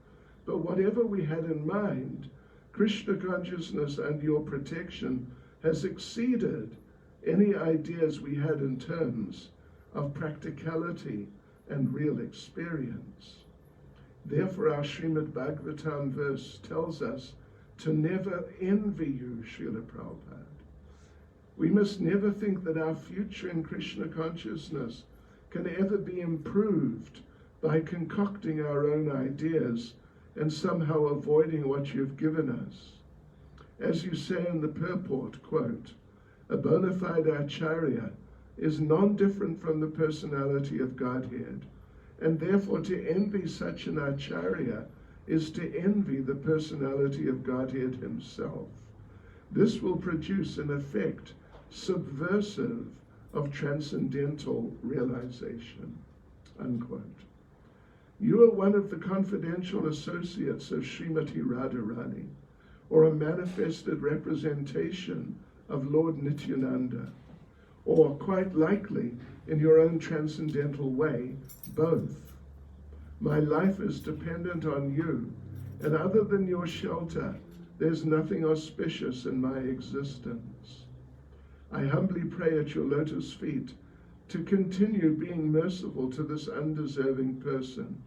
but whatever we had in mind, Krishna consciousness and your protection has exceeded any ideas we had in terms of practicality and real experience. Therefore, our Srimad Bhagavatam verse tells us to never envy you, Srila Prabhupada. We must never think that our future in Krishna consciousness can ever be improved by concocting our own ideas and somehow avoiding what you've given us. As you say in the purport, quote, a bona fide acharya is non-different from the personality of Godhead, and therefore to envy such an acharya is to envy the personality of Godhead himself. This will produce an effect subversive of transcendental realization, unquote. You are one of the confidential associates of Srimati Radharani, or a manifested representation of Lord Nityananda, or quite likely, in your own transcendental way, both. My life is dependent on you, and other than your shelter, there's nothing auspicious in my existence. I humbly pray at your lotus feet to continue being merciful to this undeserving person,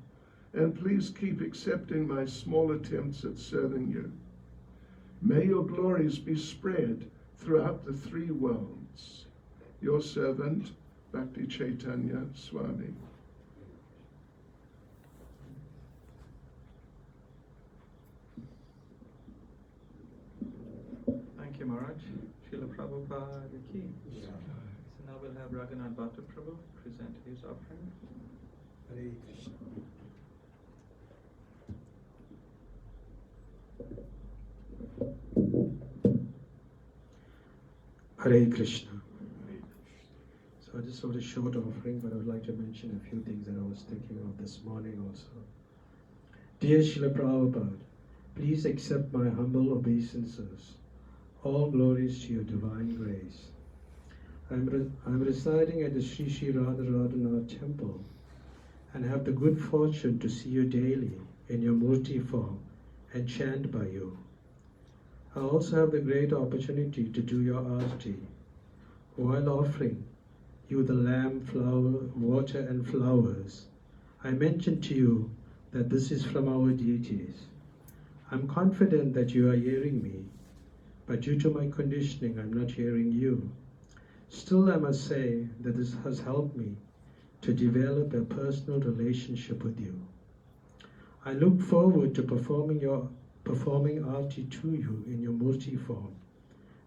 and please keep accepting my small attempts at serving you. May your glories be spread throughout the three worlds. Your servant, Bhakti Chaitanya Swami. Thank you, Maharaj. Srila Prabhupada ki. So now we'll have Raghunath Bhatta Prabhu present his offering. Hare Krishna. Hare Krishna. So I just wrote a short offering, but I would like to mention a few things that I was thinking of this morning also. Dear Srila Prabhupada, please accept my humble obeisances. All glories to your divine grace. I'm residing at the Sri Sri Radha Radhanath temple and have the good fortune to see you daily in your Murti form and chant by you. I also have the great opportunity to do your arti while offering you the lamb, flower, water and flowers. I mentioned to you that this is from our deities. I'm confident that you are hearing me, but due to my conditioning, I'm not hearing you. Still, I must say that this has helped me to develop a personal relationship with you. I look forward to performing arti to you in your Murti form,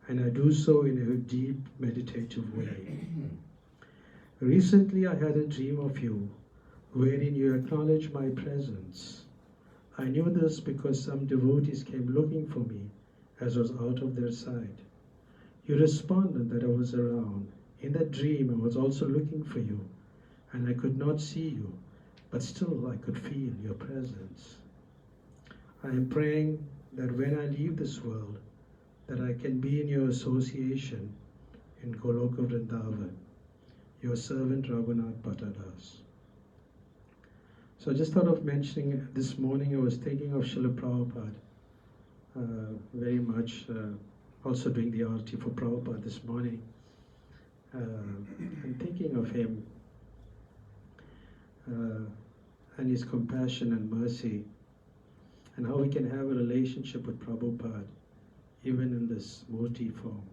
and I do so in a deep meditative way. Recently, I had a dream of you, wherein you acknowledged my presence. I knew this because some devotees came looking for me as I was out of their sight. You responded that I was around. In that dream, I was also looking for you, and I could not see you, but still I could feel your presence. I am praying that when I leave this world, that I can be in your association in Goloka Vrindavan. Your servant Raghunath Bhattadas. So I just thought of mentioning this morning, I was thinking of Srila Prabhupada very much, also doing the arti for Prabhupada this morning, and thinking of him and his compassion and mercy, and how we can have a relationship with Prabhupada even in this Murti form.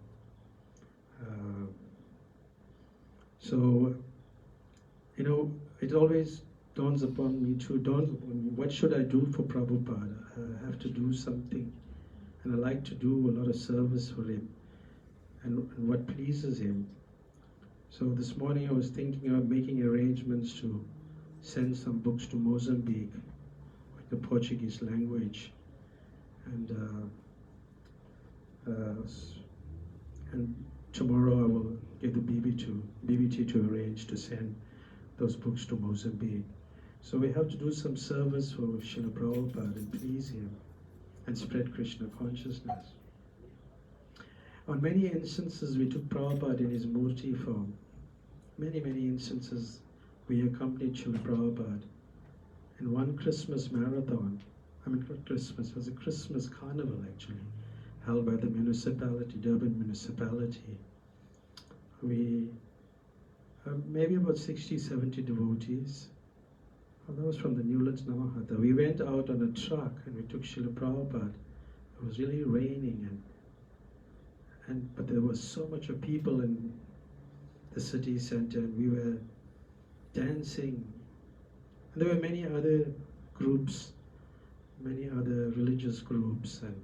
So, you know, it always dawns upon me, what should I do for Prabhupada? I have to do something, and I like to do a lot of service for him, and what pleases him. So this morning I was thinking of making arrangements to send some books to Mozambique, like the Portuguese language, and tomorrow I will get the BBT to arrange to send those books to Mozambique. So we have to do some service for Srila Prabhupada and please him and spread Krishna consciousness. On many instances we took Prabhupada in his Murti form. Many instances we accompanied Srila Prabhupada. In one Christmas marathon, not Christmas, it was a Christmas carnival actually, held by the municipality, Durban municipality. We, maybe about 60-70 devotees. That was from the Newlands Namahata. We went out on a truck and we took Srila Prabhupada. It was really raining but there was so much of people in the city center and we were dancing. And there were many other groups, many other religious groups and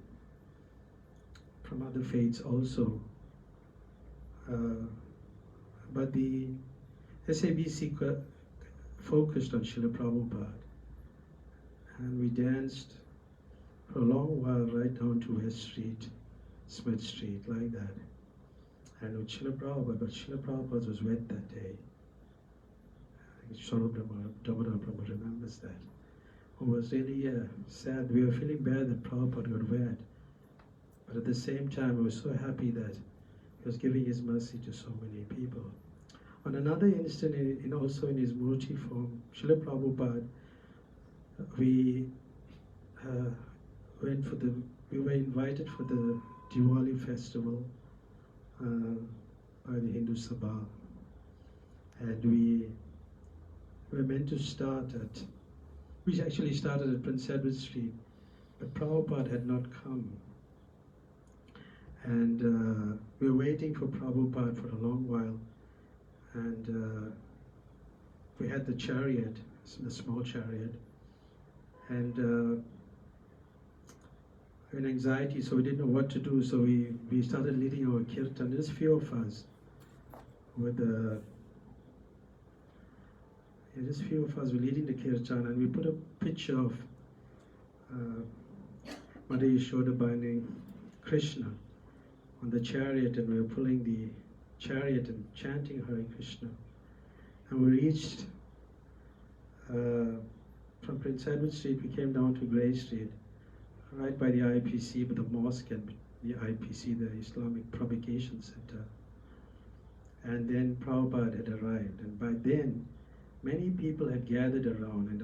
from other faiths also. But the SABC focused on Srila Prabhupada, and we danced for a long while right down to West Street, Smith Street, like that. And with Srila Prabhupada, but Srila Prabhupada was wet that day. I think Damodar Brahma remembers that. It was really sad. We were feeling bad that Prabhupada got wet, but at the same time, we were so happy that he was giving his mercy to so many people. On another instant, also in his Murti form, Srila Prabhupada, we were invited for the Diwali festival by the Hindu Sabha, and we were meant to we actually started at Prince Edward Street, but Prabhupada had not come. And we were waiting for Prabhupada for a long while, and we had the chariot, the small chariot, and in anxiety, so we didn't know what to do, so we started leading our kirtan. There's few of us with just few of us were leading the kirtan, and we put a picture of Mother Yashoda binding Krishna on the chariot, and we were pulling the chariot and chanting Hare Krishna. And we reached from Prince Edward Street, we came down to Grey Street, right by the IPC, but the mosque and the IPC, the Islamic Propagation Center. And then Prabhupada had arrived, and by then many people had gathered around, and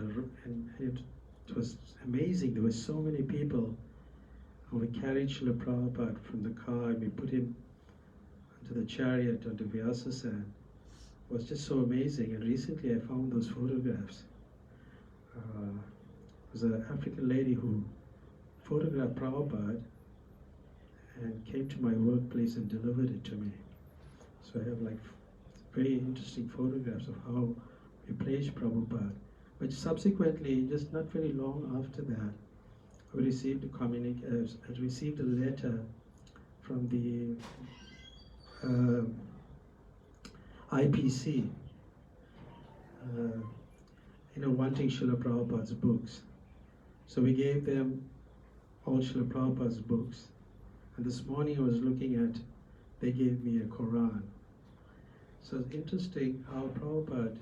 it was amazing. There were so many people. And we carried Srila Prabhupada from the car, and we put him onto the chariot, onto Vyasasana. It was just so amazing. And recently I found those photographs. It was an African lady who photographed Prabhupada and came to my workplace and delivered it to me. So I have like very interesting photographs of how we placed Prabhupada. But subsequently, just not very long after that, we received a letter from the IPC, wanting Srila Prabhupada's books. So we gave them all Srila Prabhupada's books. And this morning I was looking at, they gave me a Quran. So it's interesting how Prabhupada,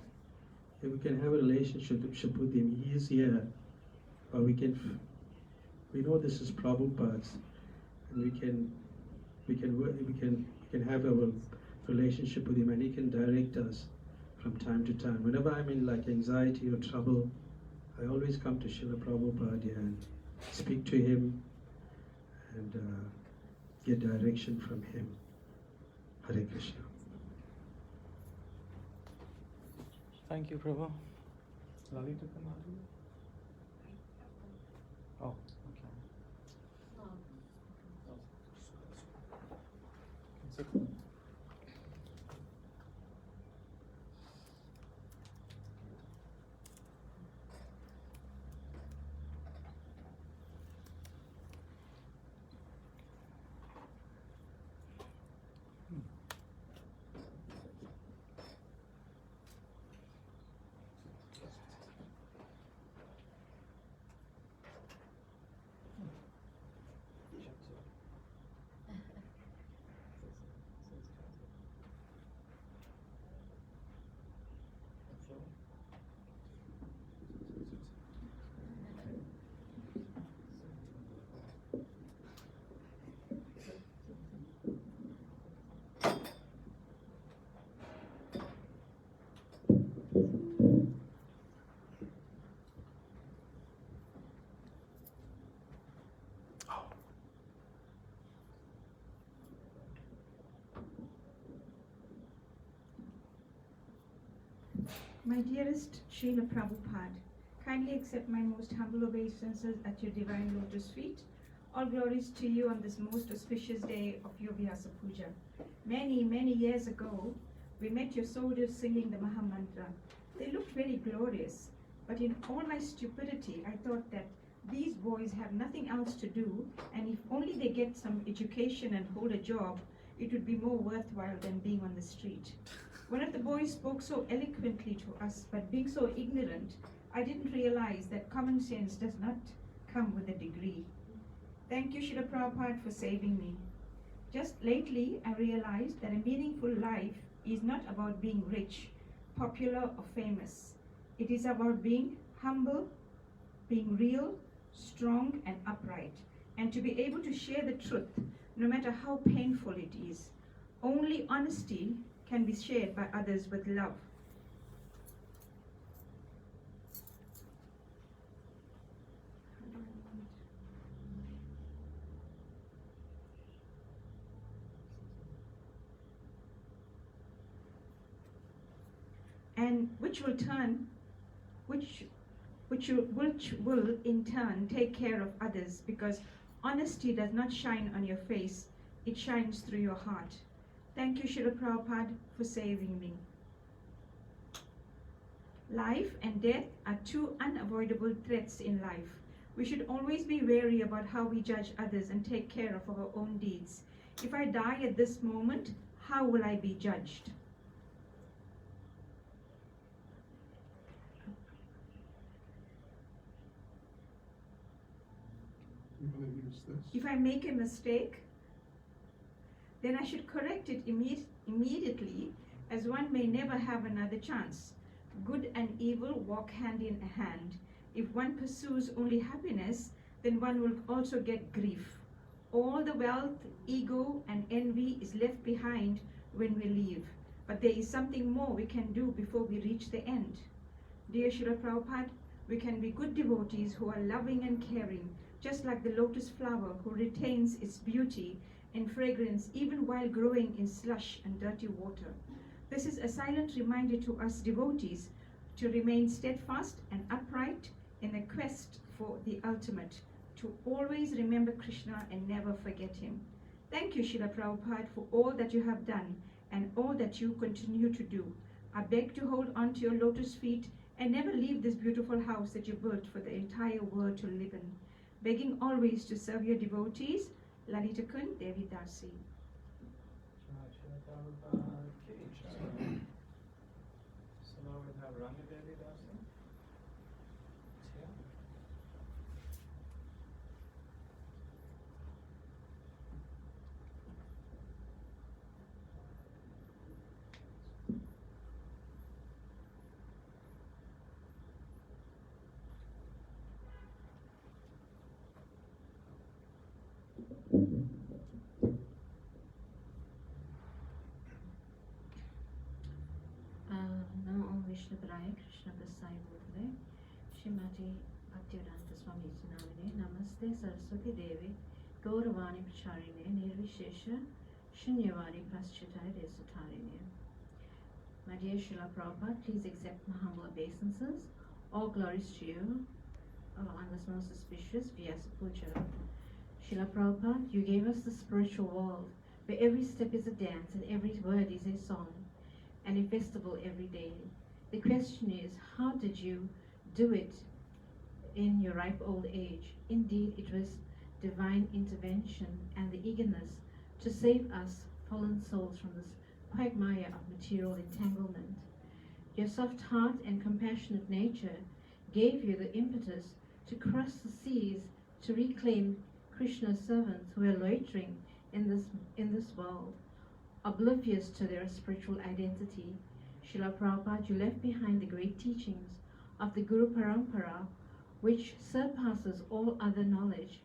if we can have a relationship with him, he is here, but we know this is Prabhupada's, and we can have a relationship with him, and he can direct us from time to time. Whenever I'm in like anxiety or trouble, I always come to Srila Prabhupada here and speak to him and get direction from him. Hare Krishna. Thank you, Prabhu. Lalita Kanadi? Oh, okay. Sit. My dearest Srila Prabhupada, kindly accept my most humble obeisances at your divine lotus feet. All glories to you on this most auspicious day of your Vyasa Puja. Many, many years ago, we met your soldiers singing the Mahamantra. They looked very glorious, but in all my stupidity, I thought that these boys have nothing else to do, and if only they get some education and hold a job, it would be more worthwhile than being on the street. One of the boys spoke so eloquently to us, but being so ignorant, I didn't realize that common sense does not come with a degree. Thank you, Srila Prabhupada, for saving me. Just lately, I realized that a meaningful life is not about being rich, popular, or famous. It is about being humble, being real, strong, and upright, and to be able to share the truth, no matter how painful it is. Only honesty can be shared by others with love. And which will in turn take care of others, because honesty does not shine on your face, it shines through your heart. Thank you, Srila Prabhupada, for saving me. Life and death are two unavoidable threats in life. We should always be wary about how we judge others and take care of our own deeds. If I die at this moment, how will I be judged? You want to use this? If I make a mistake, then I should correct it immediately, as one may never have another chance. Good and evil walk hand in hand. If one pursues only happiness, then one will also get grief. All the wealth, ego, and envy is left behind when we leave. But there is something more we can do before we reach the end. Dear Srila Prabhupada, we can be good devotees who are loving and caring, just like the lotus flower who retains its beauty and fragrance even while growing in slush and dirty water. This is a silent reminder to us devotees to remain steadfast and upright in the quest for the ultimate, to always remember Krishna and never forget him. Thank you, Srila Prabhupada, for all that you have done and all that you continue to do. I beg to hold on to your lotus feet and never leave this beautiful house that you built for the entire world to live in. Begging always to serve your devotees, Lalita Kun Devi Dasi. So now we have Rani Devi Dasi. Yeah. Namo Om Vishnu Padaya Krishna Prasaya Bhutale Shrimati Bhaktivedanta Swami Namine Namaste Saraswati Devi Gauravani Pracharine Nirvishesha Shunyavadi Paschataya Desatarine. My dear Srila Prabhupada, please accept my humble obeisances. All glories to you on this most auspicious Vyasa Puja. Srila Prabhupada, you gave us the spiritual world where every step is a dance and every word is a song, and a festival every day. The question is, how did you do it in your ripe old age? Indeed, it was divine intervention and the eagerness to save us fallen souls from this quagmire of material entanglement. Your soft heart and compassionate nature gave you the impetus to cross the seas to reclaim Krishna's servants who are loitering in this world, oblivious to their spiritual identity. Srila Prabhupada, you left behind the great teachings of the Guru Parampara, which surpasses all other knowledge.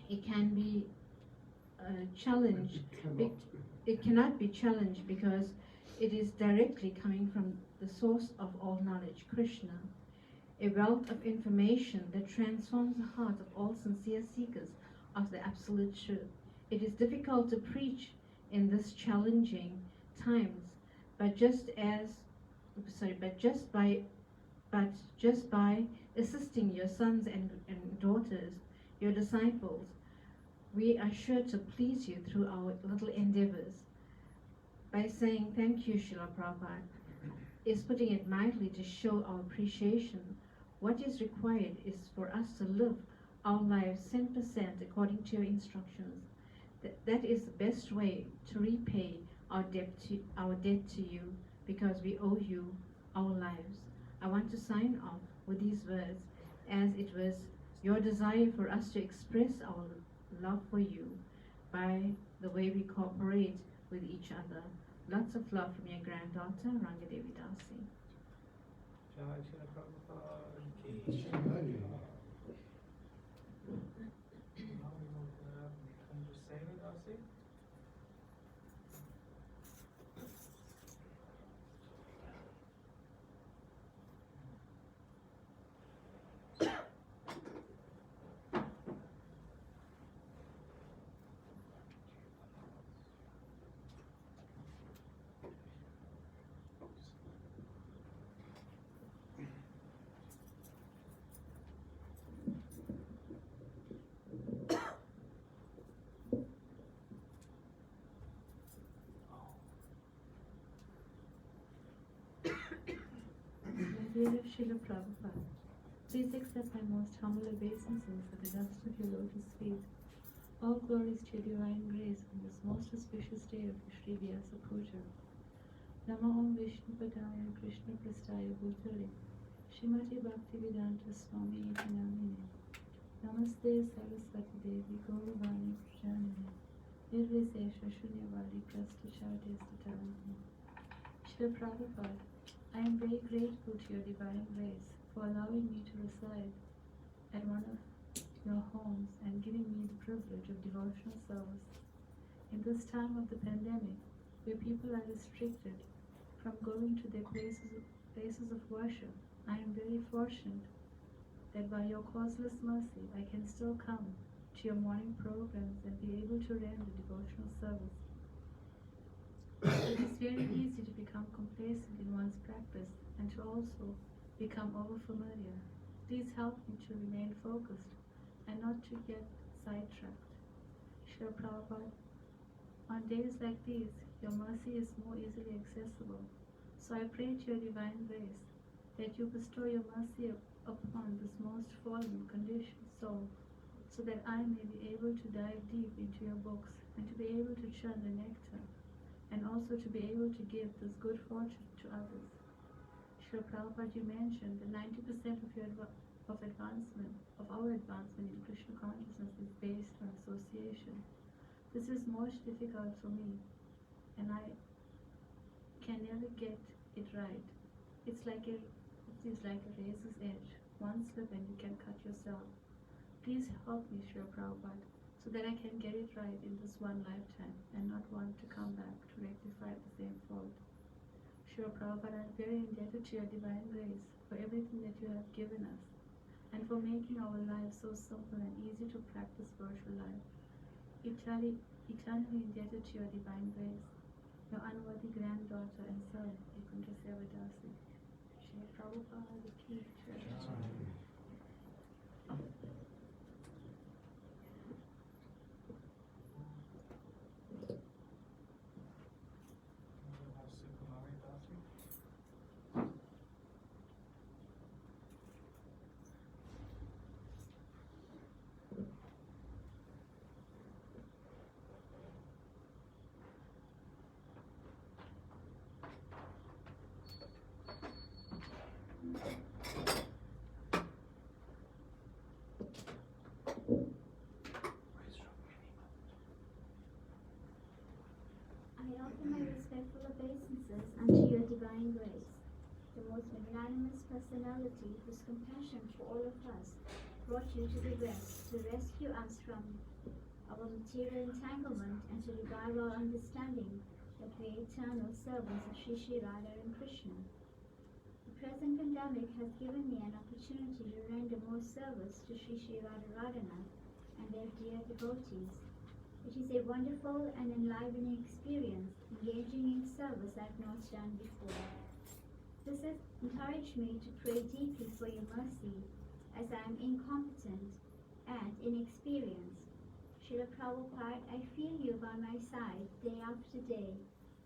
It can be challenged. It cannot be challenged because it is directly coming from the source of all knowledge, Krishna, a wealth of information that transforms the heart of all sincere seekers of the absolute truth. It is difficult to preach in this challenging times, but just as just by assisting your sons and daughters, your disciples, we are sure to please you through our little endeavors. By saying thank you, Srila Prabhupada, is putting it mildly to show our appreciation. What is required is for us to live our lives 100% according to your instructions. That is the best way to repay our debt to you, because we owe you our lives. I want to sign off with these words, as it was your desire for us to express our love for you by the way we cooperate with each other. Lots of love from your granddaughter, Rangadevi Dasi. Jai Srila Prabhupada ki Jai. Now we will grab Chandrasekhar Dasi. Dear Srila Prabhupada, please accept my most humble obeisances at the dust of your lotus feet. All glories to your divine grace on this most auspicious day of Shri Vyasa Puja. Namo Om Vishnu Padaya Krishna Prastaya Bhutale Shrimati Bhaktivedanta Swami Iti Namine Namaste Saraswati Devi Gauravani Prajanine Nirvisesha Shunyavadi Prasta Charte Statarani. Srila Prabhupada, I am very grateful to your divine grace for allowing me to reside at one of your homes and giving me the privilege of devotional service. In this time of the pandemic, where people are restricted from going to their places of worship, I am very fortunate that by your causeless mercy, I can still come to your morning programs and be able to render devotional service. It is very easy to become complacent in one's practice and to also become overfamiliar. Please help me to remain focused and not to get sidetracked. Srila Prabhupada, on days like these, your mercy is more easily accessible. So I pray to your divine grace that you bestow your mercy upon this most fallen, conditioned soul, so that I may be able to dive deep into your books and to be able to churn the nectar, and also to be able to give this good fortune to others. Srila Prabhupada, you mentioned that 90% of our advancement in Krishna consciousness is based on association. This is most difficult for me, and I can never get it right. It is like a razor's edge. One slip and you can cut yourself. Please help me, Srila Prabhupada, so that I can get it right in this one lifetime and not want to come back to rectify the same fault. Srila Prabhupada, I am very indebted to your divine grace for everything that you have given us and for making our lives so simple and easy to practice spiritual life. Eternally indebted to your divine grace, your unworthy granddaughter and son, Ekunda Sevadasi. Srila Prabhupada ki Jai. I offer my respectful obeisances unto your divine grace, the most magnanimous personality whose compassion for all of us brought you to the West to rescue us from our material entanglement and to revive our understanding that we are eternal servants of Shri Radha and Krishna. The present pandemic has given me an opportunity to render more service to Shri Radha Radhanath and their dear devotees. It is a wonderful and enlivening experience, engaging in service I have not done before. This has encouraged me to pray deeply for your mercy, as I am incompetent and inexperienced. Srila Prabhupada, I feel you by my side day after day,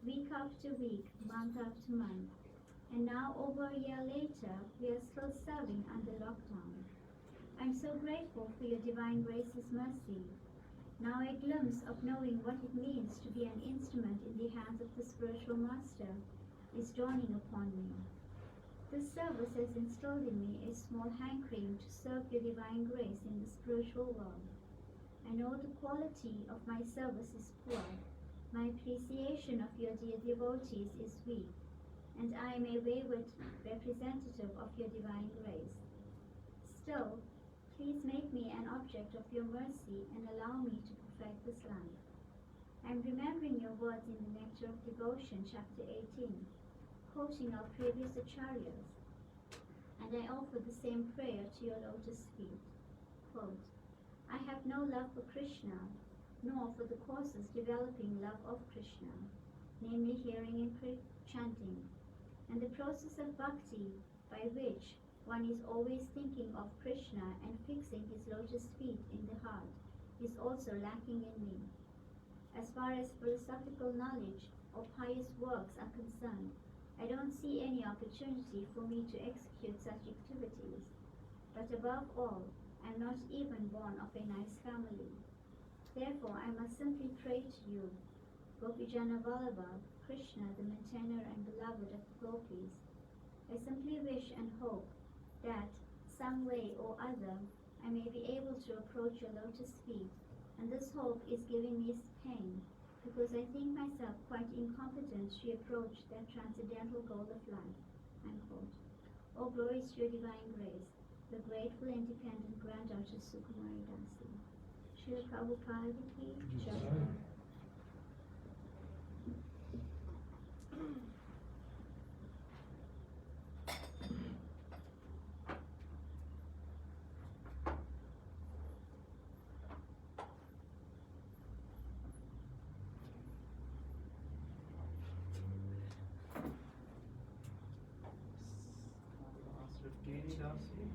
week after week, month after month. And now, over a year later, we are still serving under lockdown. I'm so grateful for your divine grace's mercy. Now a glimpse of knowing what it means to be an instrument in the hands of the spiritual master is dawning upon me. This service has instilled in me a small hankering to serve your divine grace in the spiritual world. I know the quality of my service is poor. My appreciation of your dear devotees is weak, and I am a wayward representative of your divine grace. Still, please make me an object of your mercy and allow me to perfect this life. I am remembering your words in the Nectar of Devotion, chapter 18, quoting our previous acharyas, and I offer the same prayer to your lotus feet. Quote, I have no love for Krishna, nor for the courses developing love of Krishna, namely hearing and chanting, and the process of bhakti by which one is always thinking of Krishna and fixing his lotus feet in the heart is also lacking in me. As far as philosophical knowledge or pious works are concerned, I don't see any opportunity for me to execute such activities. But above all, I am not even born of a nice family. Therefore, I must simply pray to you, Gopijana Vallabha, Krishna, the maintainer and beloved of the gopis. I simply wish and hope that, some way or other, I may be able to approach your lotus feet, and this hope is giving me pain, because I think myself quite incompetent to approach that transcendental goal of life. Unquote. All glory to your divine grace, the grateful, independent granddaughter Sukumari Dasi. Srila Prabhupada ki Jai. Giri Dasi.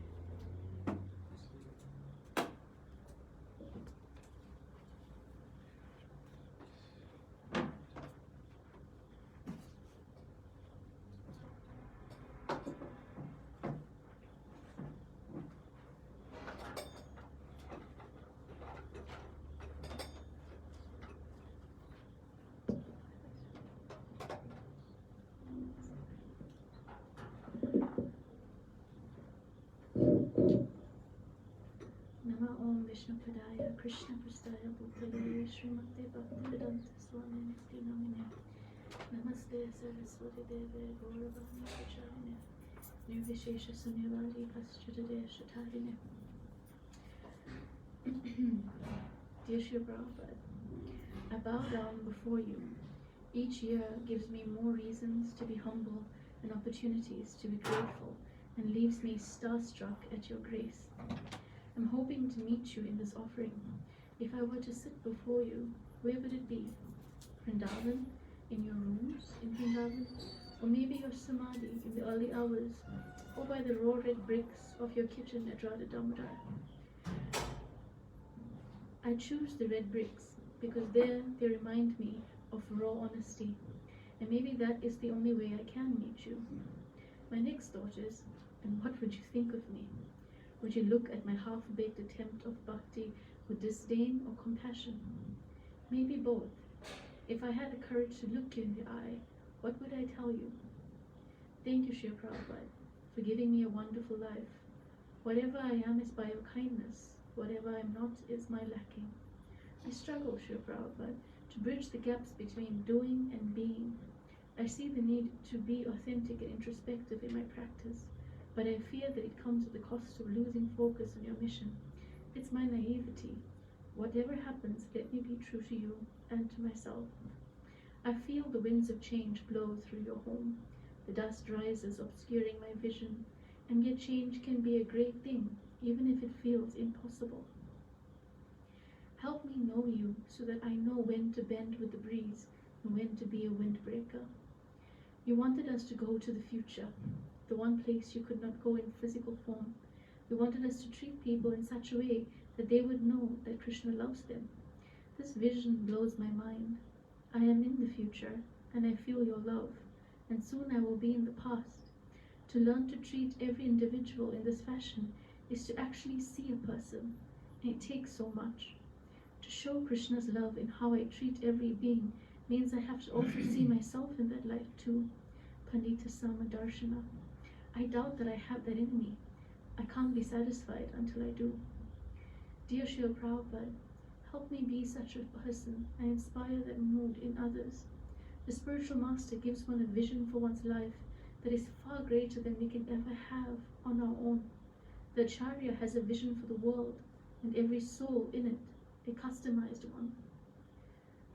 Nama Om Vishnu Padaya Krishna Prastaya Bhutale Srimate Bhaktivedanta Swami Niti Namine Namaste Saraswati Deve Gauravani Pracharine Nirvishesha Sunyavari Paschatade Shatarine. Dear Shri Prabhupada, I bow down before you. Each year gives me more reasons to be humble and opportunities to be grateful, and leaves me starstruck at your grace. I'm hoping to meet you in this offering. If I were to sit before you, where would it be? Vrindavan? In your rooms in Vrindavan? Or maybe your samadhi in the early hours? Or by the raw red bricks of your kitchen at Radha Damodar? I choose the red bricks because there they remind me of raw honesty. And maybe that is the only way I can meet you. My next thought is, and what would you think of me? Would you look at my half-baked attempt of bhakti with disdain or compassion? Maybe both. If I had the courage to look you in the eye, what would I tell you? Thank you, Shri Prabhupada, for giving me a wonderful life. Whatever I am is by your kindness. Whatever I am not is my lacking. I struggle, Shri Prabhupada, to bridge the gaps between doing and being. I see the need to be authentic and introspective in my practice, but I fear that it comes at the cost of losing focus on your mission. It's my naivety. Whatever happens, let me be true to you and to myself. I feel the winds of change blow through your home. The dust rises, obscuring my vision, and yet change can be a great thing, even if it feels impossible. Help me know you so that I know when to bend with the breeze and when to be a windbreaker. You wanted us to go to the future, the one place you could not go in physical form. You wanted us to treat people in such a way that they would know that Krishna loves them. This vision blows my mind. I am in the future, and I feel your love, and soon I will be in the past. To learn to treat every individual in this fashion is to actually see a person, and it takes so much. To show Krishna's love in how I treat every being means I have to also see myself in that light too. Pandita Samadarshana. I doubt that I have that in me. I can't be satisfied until I do. Dear Srila Prabhupada, help me be such a person and inspire that mood in others. The spiritual master gives one a vision for one's life that is far greater than we can ever have on our own. The Acharya has a vision for the world and every soul in it, a customized one.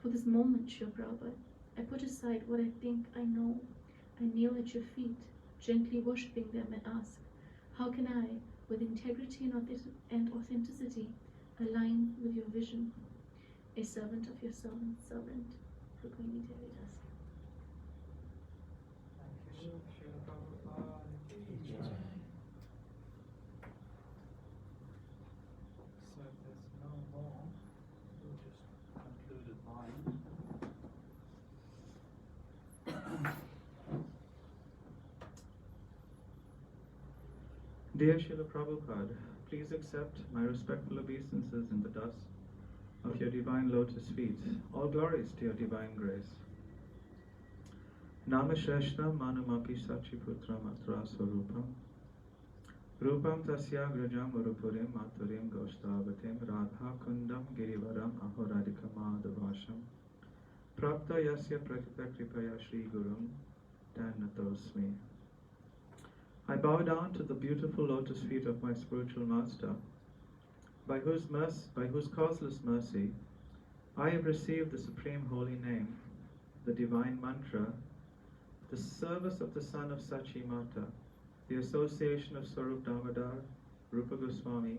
For this moment, Srila Prabhupada, I put aside what I think I know. I kneel at your feet, gently worshipping them, and ask, how can I, with integrity and authenticity, align with your vision? A servant of your servant's servant, Rukmini Devi Das. Thank you, Srila Prabhupada. So if there's no more, we'll just conclude at 9. Dear Srila Prabhupada, please accept my respectful obeisances in the dust of your divine lotus feet. All glories to your divine grace. Nama Shreshna Manumapi Sachiputram Atra Swarupam Rupam Tasya Grajam Urupurim Maturim Goshtavatim Radha Kundam Girivaram Ahoradika Madhavasham Prapta Yasya Prakita Kripaya Shri Gurum Dhanatosmi. I bow down to the beautiful lotus feet of my spiritual master, by whose causeless mercy I have received the supreme holy name, the divine mantra, the service of the son of Sachi Mata, the association of Swarup Damodar, Rupa Goswami,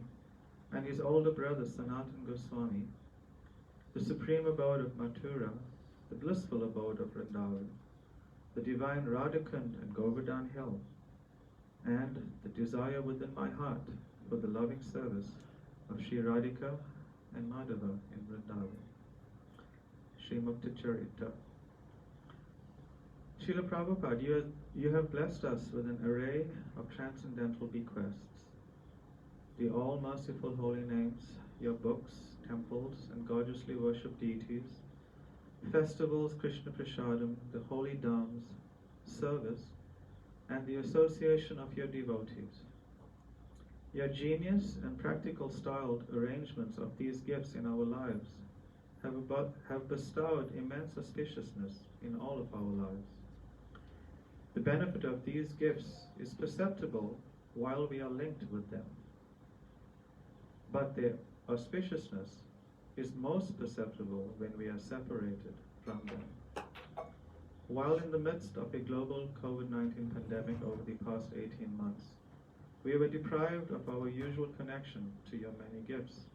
and his older brother Sanatan Goswami, the supreme abode of Mathura, the blissful abode of Vrindavan, the divine Radhakund and Govardhan Hill, and the desire within my heart for the loving service of Shri Radhika and Madhava in Vrindavan. Shri Mukta Charita. Srila Prabhupada, you have blessed us with an array of transcendental bequests. The all-merciful holy names, your books, temples, and gorgeously worshipped deities, festivals, Krishna Prasadam, the holy dhams, service, and the association of your devotees. Your genius and practical styled arrangements of these gifts in our lives have bestowed immense auspiciousness in all of our lives. The benefit of these gifts is perceptible while we are linked with them, but their auspiciousness is most perceptible when we are separated from them. While in the midst of a global COVID-19 pandemic over the past 18 months, we were deprived of our usual connection to your many gifts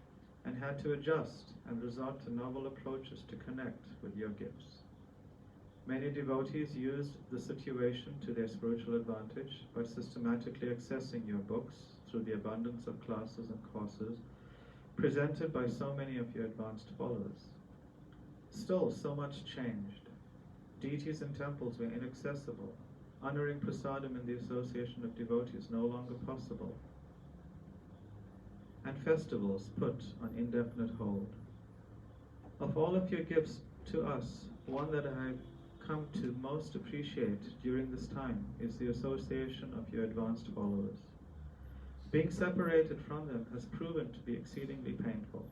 and had to adjust and resort to novel approaches to connect with your gifts. Many devotees used the situation to their spiritual advantage by systematically accessing your books through the abundance of classes and courses presented by so many of your advanced followers. Still, so much changed. Deities and temples were inaccessible. Honoring prasadam in the association of devotees no longer possible. And festivals put on indefinite hold. Of all of your gifts to us, one that I've come to most appreciate during this time is the association of your advanced followers. Being separated from them has proven to be exceedingly painful.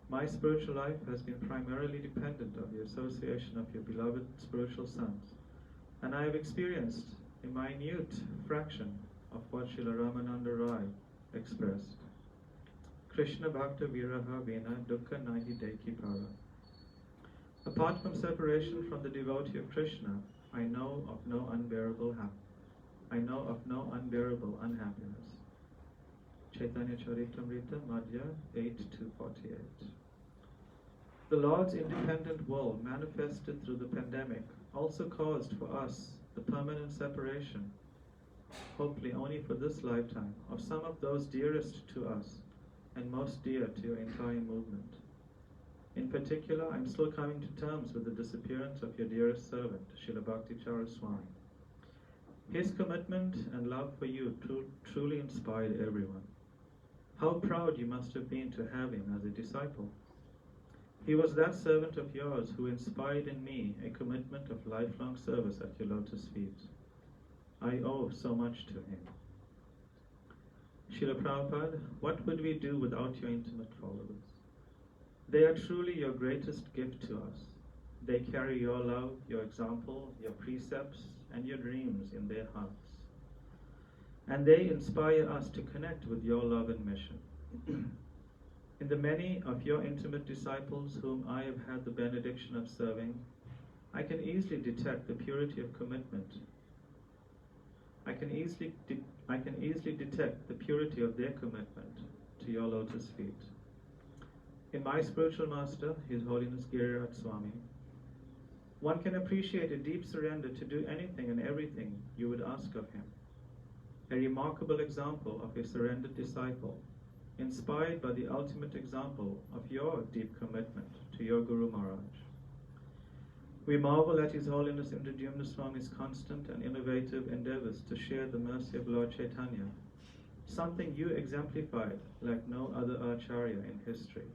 My spiritual life has been primarily dependent on the association of your beloved spiritual sons, and I have experienced a minute fraction of what Srila Ramananda Rai expressed. Krishna Bhakta Viraha Vina Dukkha Nahi Deki Para. Apart from separation from the devotee of Krishna, I know of no unbearable unhappiness. Chaitanya Charitamrita Madhya 8-48. The Lord's independent will manifested through the pandemic also caused for us the permanent separation, hopefully only for this lifetime, of some of those dearest to us and most dear to your entire movement. In particular, I'm still coming to terms with the disappearance of your dearest servant, Srila Bhaktichara Swami. His commitment and love for you truly inspired everyone. How proud you must have been to have him as a disciple. He was that servant of yours who inspired in me a commitment of lifelong service at your lotus feet. I owe so much to him. Srila Prabhupada, what would we do without your intimate followers? They are truly your greatest gift to us. They carry your love, your example, your precepts, and your dreams in their hearts. And they inspire us to connect with your love and mission. In the many of your intimate disciples whom I have had the benediction of serving, I can easily detect the purity of commitment. I can easily detect the purity of their commitment to your lotus feet. In my spiritual master, His Holiness Giriraj Swami, one can appreciate a deep surrender to do anything and everything you would ask of him. A remarkable example of a surrendered disciple, inspired by the ultimate example of your deep commitment to your Guru Maharaj. We marvel at His Holiness Indradyumna Swami's constant and innovative endeavors to share the mercy of Lord Chaitanya, something you exemplified like no other Acharya in history.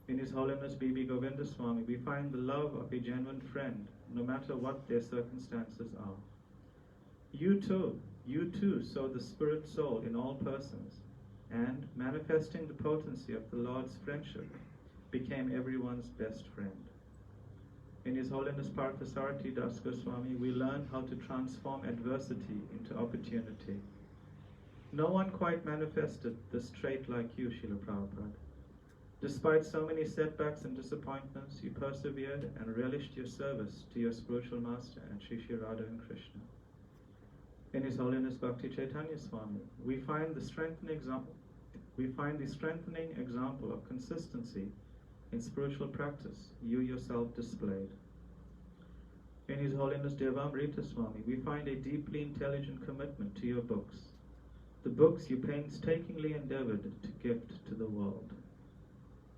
In His Holiness B.B. Govinda Swami, we find the love of a genuine friend, no matter what their circumstances are. You too sow the spirit soul in all persons, and, manifesting the potency of the Lord's friendship, became everyone's best friend. In His Holiness Parthasarathi Das Goswami, we learn how to transform adversity into opportunity. No one quite manifested this trait like you, Srila Prabhupada. Despite so many setbacks and disappointments, you persevered and relished your service to your spiritual master and Sri Sri Radha and Krishna. In His Holiness Bhakti Chaitanya Swami, we find the strengthening example of consistency in spiritual practice you yourself displayed. In His Holiness Devamrita Swami, we find a deeply intelligent commitment to your books, the books you painstakingly endeavored to gift to the world.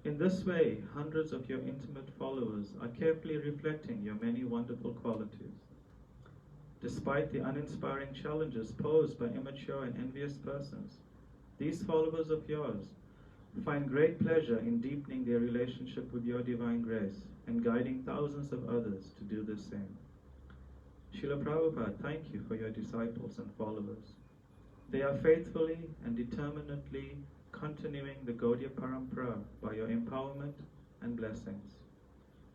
In this way, hundreds of your intimate followers are carefully reflecting your many wonderful qualities. Despite the uninspiring challenges posed by immature and envious persons, these followers of yours find great pleasure in deepening their relationship with your divine grace and guiding thousands of others to do the same. Srila Prabhupada, thank you for your disciples and followers. They are faithfully and determinedly continuing the Gaudiya Parampara by your empowerment and blessings.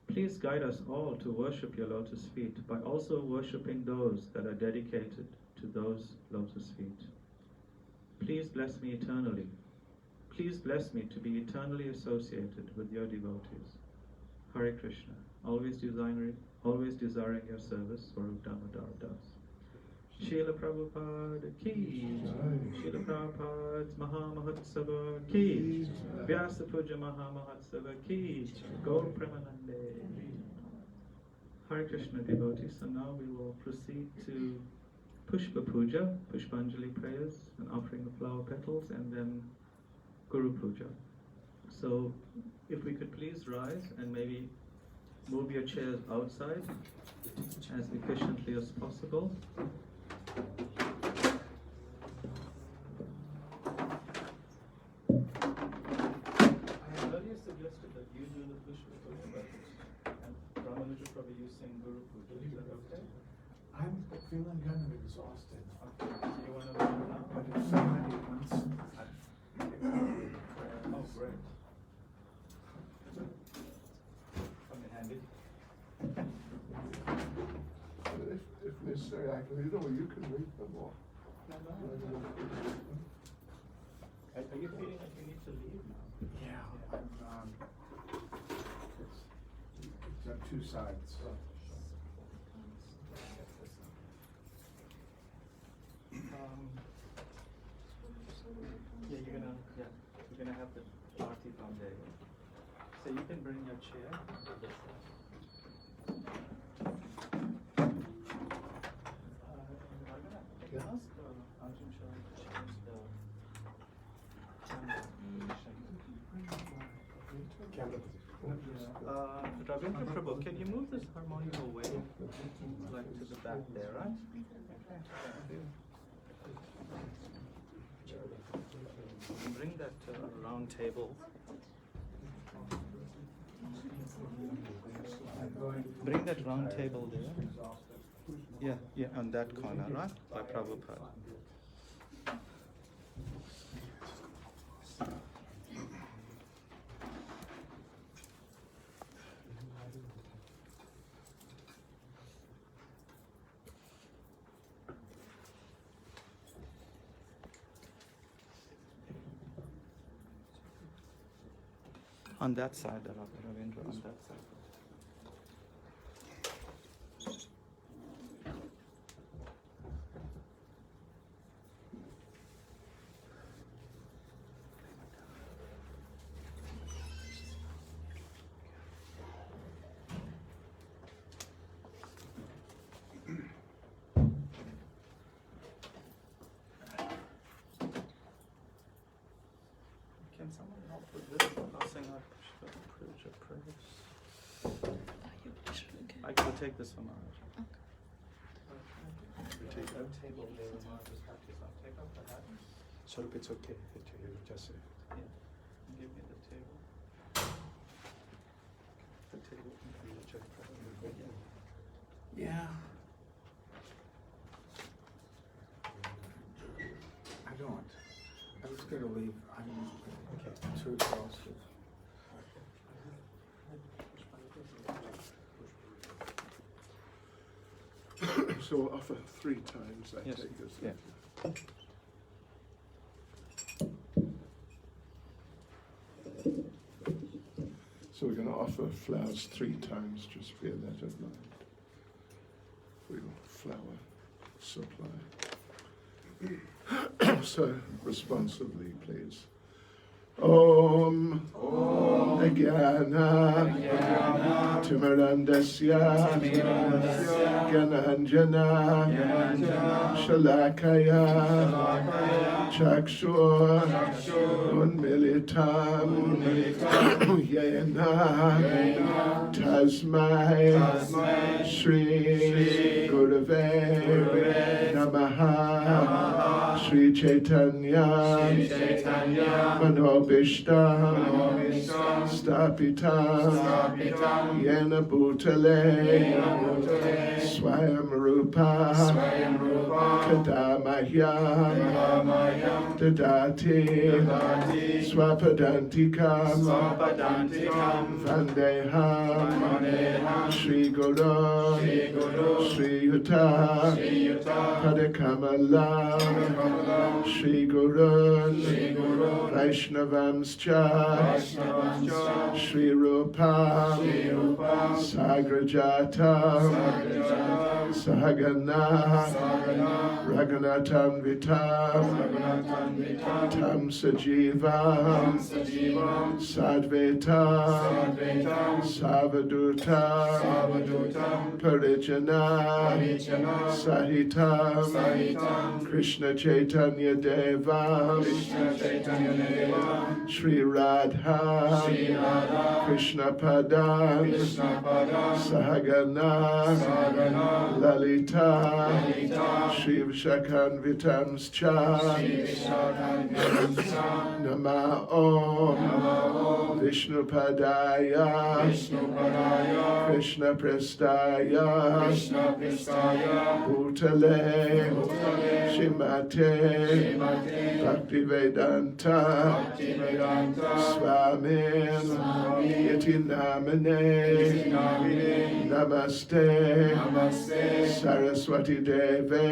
Please guide us all to worship your lotus feet by also worshipping those that are dedicated to those lotus feet. Please bless me eternally. Please bless me to be eternally associated with your devotees. Hare Krishna, always desiring your service, Swarup Damodar Das. Srila Prabhupada ki, Srila Prabhupada's Mahamahotsava ki, Vyasa Puja Mahamahotsava ki, Gaur Premanande. Hare Krishna devotees, so now we will proceed to Pushpa Puja, Pushpanjali prayers, an offering of flower petals, and then Guru Puja. So if we could please rise and maybe move your chairs outside as efficiently as possible. I had earlier suggested that you do the Pushpa Puja, and Ramanuja Prabhu, you sing Guru Puja. Is that okay? I'm feeling kind of exhausted. Okay. So you want to learn now? But if somebody wants, Oh, great. Come in handy. If necessary, I can read them, or you can read them, or... No. Are you feeling like you need to leave now? yeah, it's on two sides. You're gonna have the party from there. So you can bring your chair. Ravindra Prabhu, can you move this harmonica away, like to the back there, right? Bring that round table. Bring that round table there. Yeah, on that corner, right? By Prabhupada. On that side, Ravindra, on that side. Can someone help with this? Passing out the bridge of prayers. I could take this one out. Take that table there and I'll just have to take off the hat. So if it's okay, just say. Yeah. Give me the table. The table. Yeah. I don't. I was going to leave. I'm too exhausted. So we'll offer 3 times, I Yes. take it. Yeah. So we're going to offer flowers 3 times, just bear that in mind. For your flower supply. So responsibly, please. Om Jnana Timirandasya Gyananjana Shalakaya Chakshur Unmilitam Yena Tasmai Shri Gurave Namaha Shri Chaitanya Manobishtam Stapitam Yena Bhutale Swayam Rupa Kadamahyam Dadati Swapadantikam Vandeham Shri Guru Shri Yuta Padakamalam Shri Gurun Vaishnavamscha Shri Rupam Sagrajatam Sahagana Raghunatam Vitam Tam Sajivam Sadvetam Savadutam Parijana Sahitam Krishna Chaitanya Devam Shri Radha Krishna Padam Sahagana Lalita Shiv Shakan Vitamscha Nama Om Vishnu Padaya Krishna Prestaya Bhutale Shimate Bhaktivedanta Swamin Yati Namane Namaste Saraswati Deve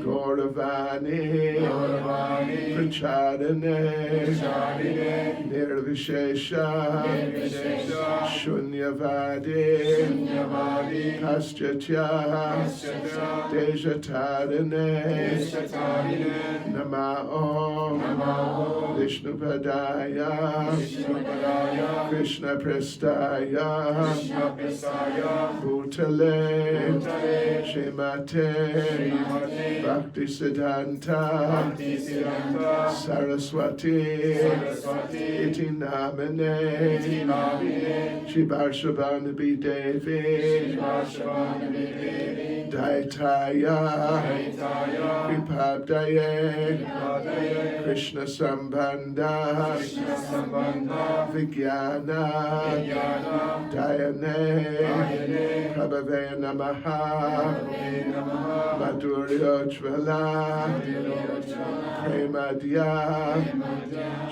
Gauravani Prachadane Nirvishesha Shunyavadi Paschatya Dejatarane Nama Om Vishnu Padaya Krishna Prestaya Bhutale Shimate Bhakti Siddhanta Saraswati Iti namine Shri Varshabhanabi Devi Daitaya Vipabdaye Krishna Sambandha Vijnana Dayane Prabhave Namaha Madhuryojvala Premadya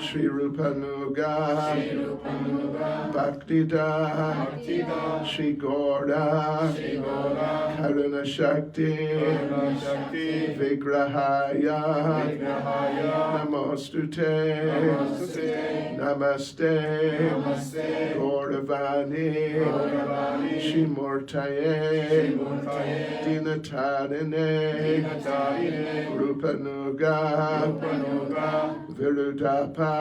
Shri Rupanuga Bhaktida Shri Gaura Karuna Shakti Vigrahaya Namostute Namaste Gauravani Shimurtaye Dinatarine Rupanuga Virudapa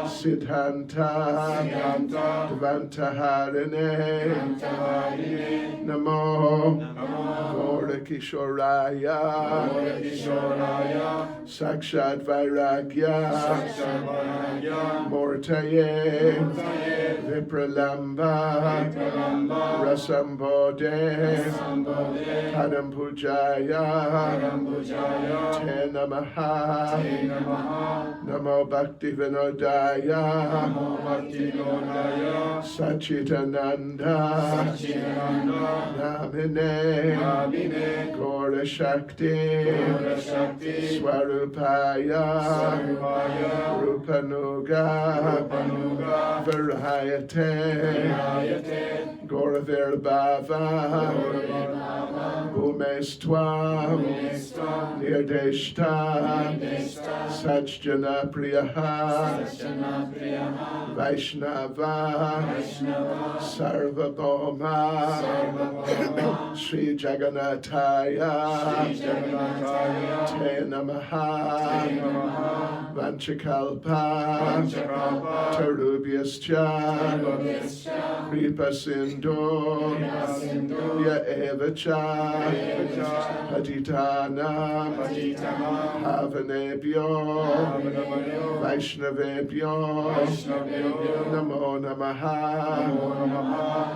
Siddhanta Dvantaharine Namo Gaurakishoraya Sakshat Vairagya Mortaye Vipralamba Rasambode Padam Pujaya Te Namaha Namo Bhakti Vinodaya Sachitananda Namine Gaura Shakti Swarupaya Rupanuga Varayate Gauravar Bhava Umestvam Nirdeshta Sajjana Priyaha Vaishnava Sarvabhauma Sri Jagannathaya Te Namaha Vanchakalpa Tarubhyascha Kripa Sindhu Ya Evacha Patitanam Pavanebhyo Vaishnavebhyo Namo Namaha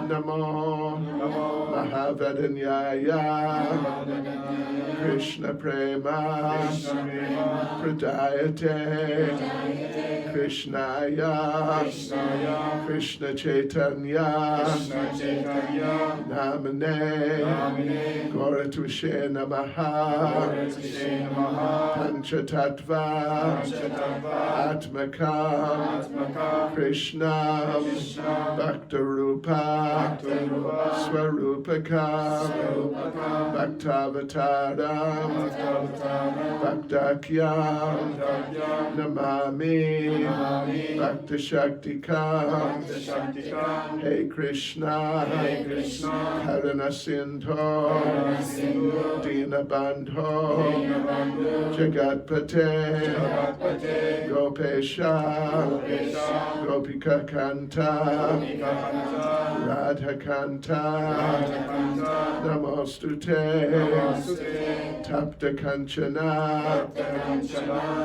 Namo Mahavadanyaya Krishna Prema Pradayate Krishnaya Krishna Chaitanya Namane Gauratushe Namaha Panchatattva Atmakam Krishna Bhaktarupa Swarupakam Bhaktavataram Bhaktakyam Namami Bhaktashaktikam Hey Krishna Karuna Sindho Dinabandho Jagatpate Gopesha Gopika Kanta Radha Kanta Namostute Tapta Kanchana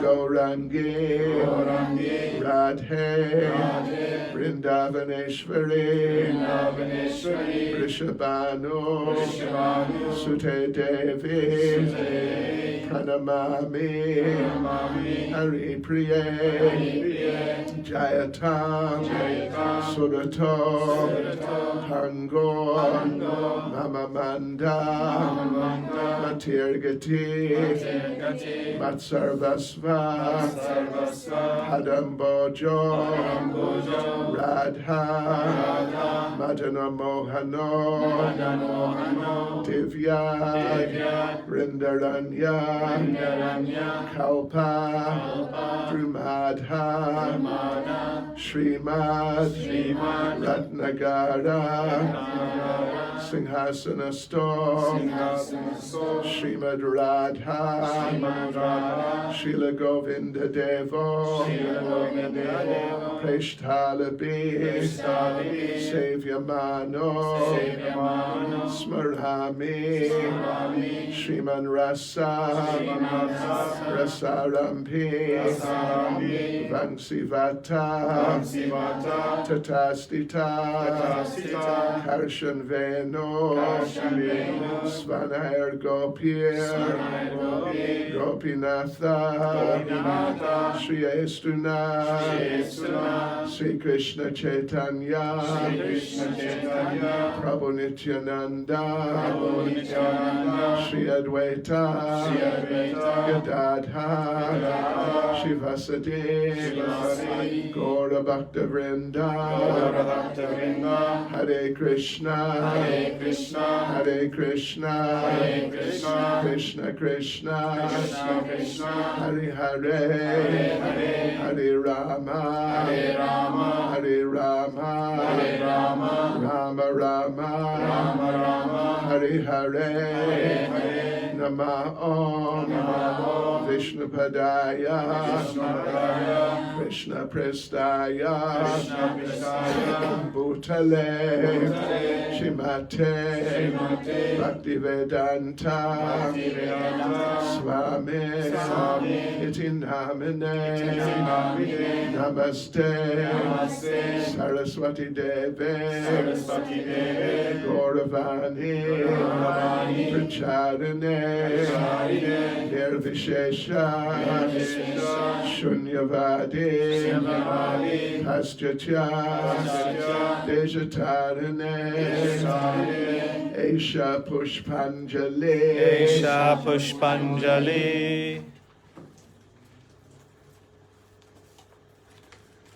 Gaurangi Radhe Vrindavaneshwari Vrishabhanu Sute Devi Pranamami Hari Priye Jayatam Surato Hango Mamamanda Matirgati Matsarvasva Hadambojo Radha Madana Mohano Divya Rindaranya Kalpa Drumadha Srimad Ratnagara Singhasana Stom Srimad Radha Srila Govinda Devo Preshthala Vishtabi, Sevyamano, Smarhami, Shriman Rasa, Rasarampi, Vangsivata, Tatastita, Harshan Veno, Svanair Gopir, Gopinatha, Shri Estuna, Sri Krishna Chaitanya, Prabhu Nityananda, Shri Advaita, Gadadha, Shivasati, Gaura Bhakta Vrinda, Hare Krishna, Hare Krishna, Krishna Krishna, Hare Hare, Hare Rama, Hare Rama, Rama Rama, Hare Hare, Nama Om, Vishnu Padaya, Krishna Prestaya, Bhutale, Shimate, Bhaktivedanta, Swami, Iti Namine, Namaste, Saraswati Deve, Gauravani, Pracharane, Nirvishesha, Shunyavadi, Paschatya, Dejatarane, Esha Pushpanjali.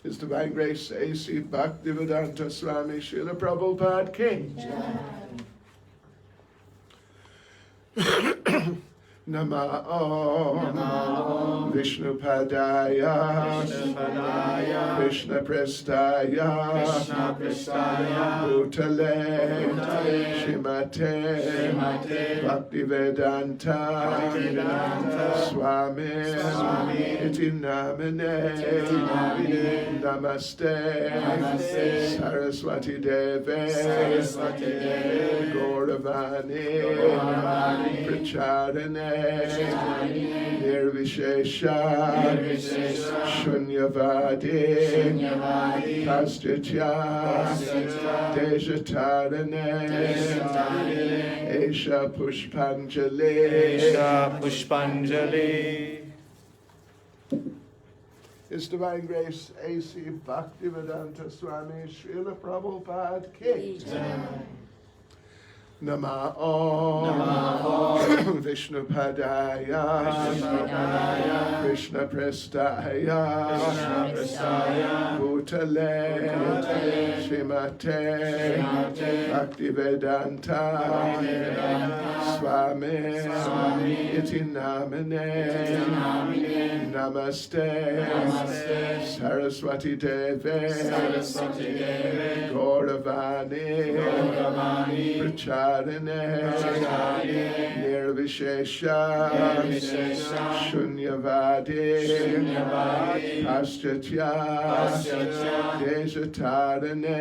His Divine Grace A.C. Bhaktivedanta Swami Srila Prabhupada Ki. Nama Om Vishnu Padaya Krishna Prestaya Bhutale Shimate Bhaktivedanta Swami Iti Namine Namaste Saraswati Deve Gauravani Pracharane Nirvishesha Shunyavadi Paschatya Dejatarane Esha Pushpanjali. His Divine Grace A.C. Bhaktivedanta Swami Srila Prabhupada Ki. Nama Om Vishnu Padaya Krishna Prestaya Bhutale Shimate Bhaktivedanta Swami Iti Namine Namaste Saraswati Deve Gauravani Pracharane Nirvishesha Shunyavadi Paschatya Dejatarane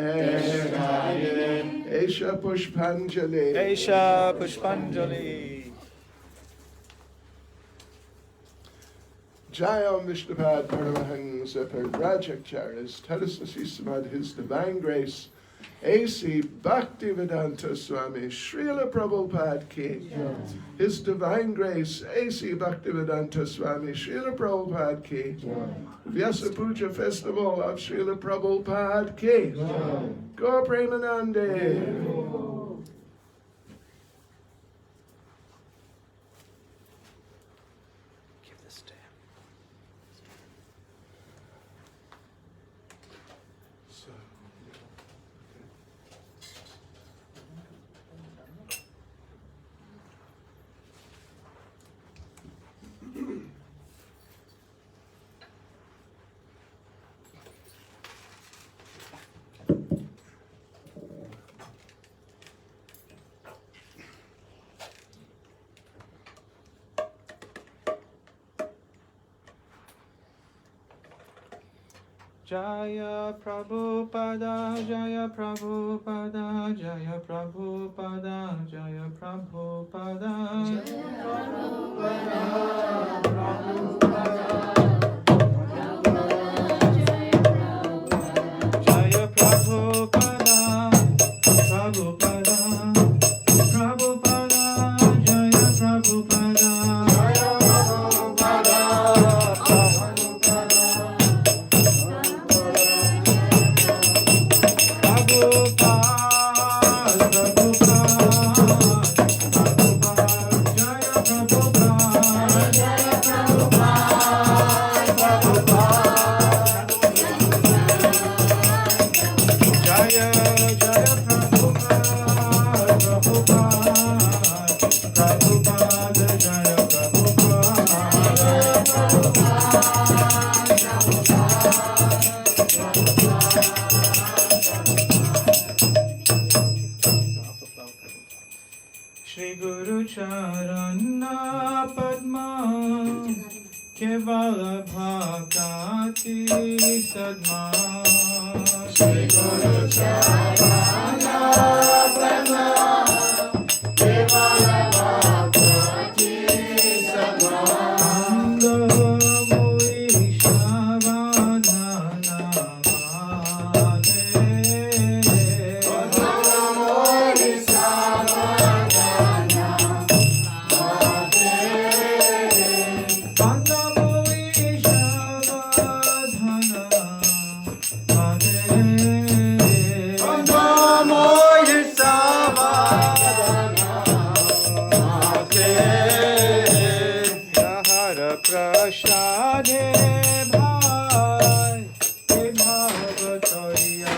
Esha Pushpanjali. Jayam Vishnupad Paramahansa Parajakcharis Tadasasi Samad His Divine Grace A.C. Bhaktivedanta Swami Srila Prabhupada Ki. His Divine Grace A.C. Bhaktivedanta Swami Srila Prabhupada Ki. Vyasa Puja Festival of Srila Prabhupada Ki. Go Premanande. Jaya Prabhupada, Jaya Prabhupada, Jaya Prabhupada, Jaya Prabhupada, Jaya Prabhupada, Jaya Prabhupada, Prabhupada, Prabhupada, Jaya Prabhupada, Jaya Prabhupada, Shri Guru Charana Padma Kevala Bhakati Sadma Shri Guru Charana Padma Kevala Bhakati Sadma Anga Vui Shavana Namade Prashade bhai bhagavatoya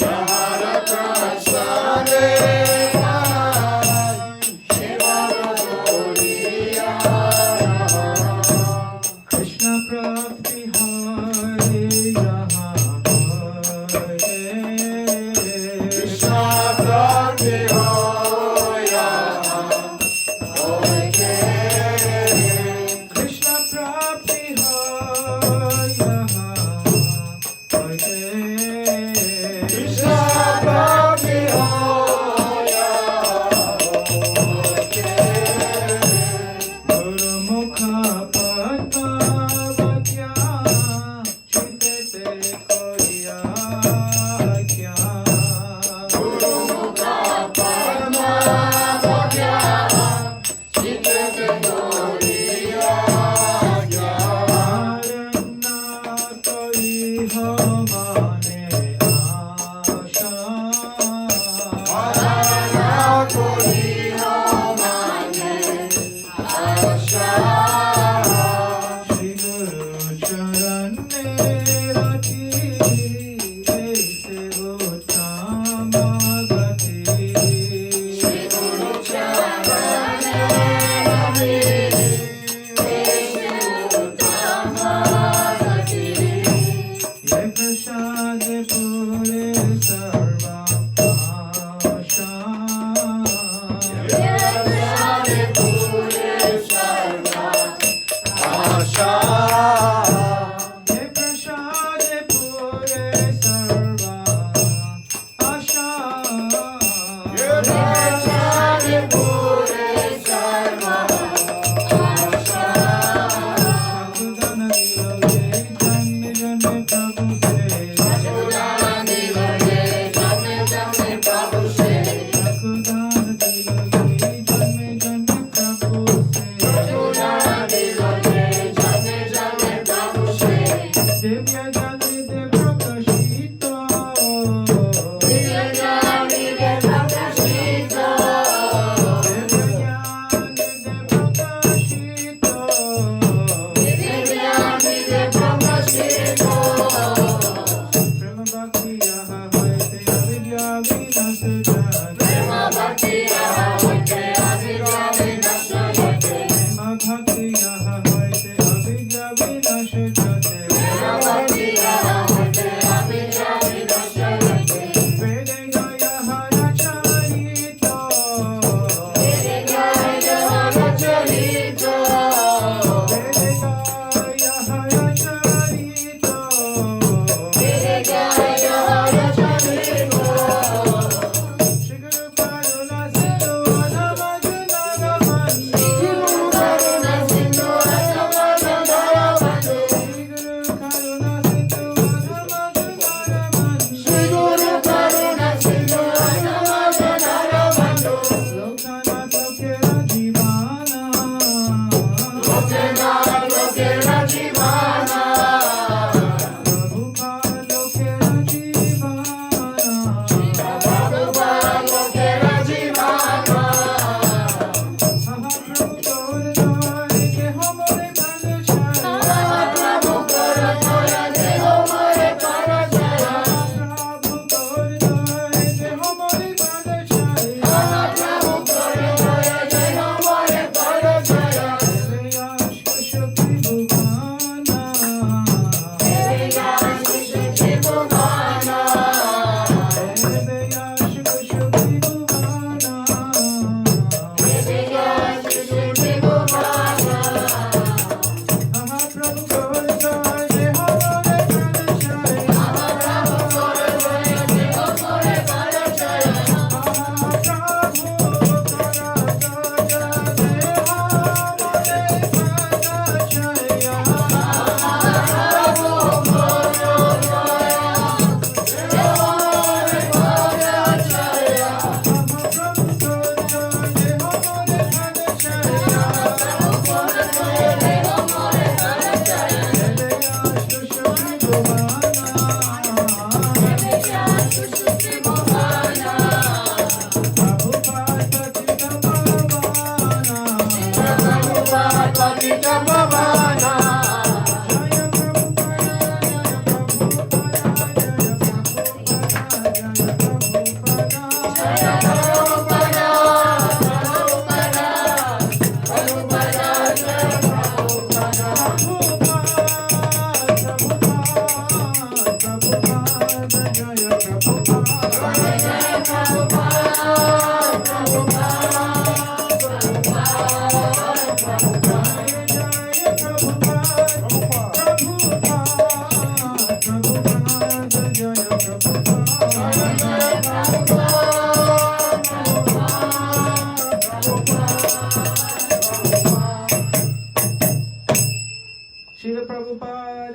Yahara Prashade bhai bhagavatoya Krishna Prabhupada Hare Krishna Prabhupada Bhakti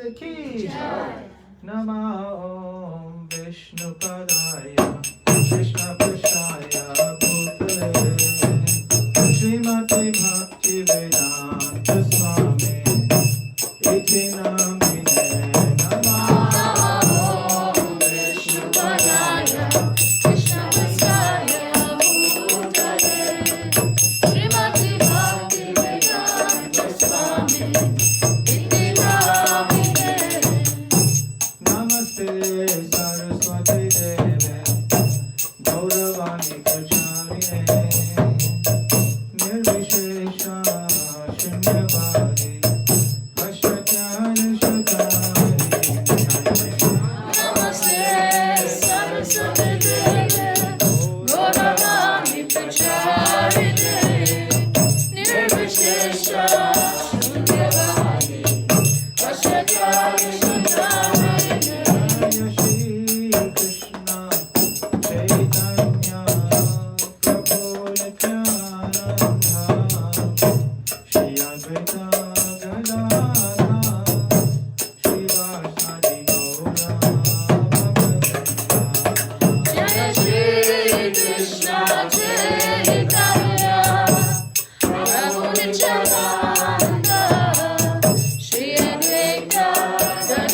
Prabhupada ki jai. Nama Om Vishnu Padaya Krishna Prashaya Bhutale Srimati Bhakti Vedanta Swami Iti Namine Nama Om Vishnu Padaya Krishna Prashaya Bhutale Srimati Bhakti Vedanta Swami Iti Namine Namaste Saraswati Deve Gauravani Pracharine Nirvishesha Shunyavadi Ashtatyana Shatari Namaste Saraswati Deve Gauravani Pracharine Nirvishesha Shunyavadi Ashtatyana Shatari Jaya Shri Krishna Chaitanya Prabhu Nityananda Shri Advaita Gadadhara Shri Vasadi Gaura Bhakta Jaya Shri Krishna Chaitanya Prabhu Nityananda Shri Advaita Gadadhara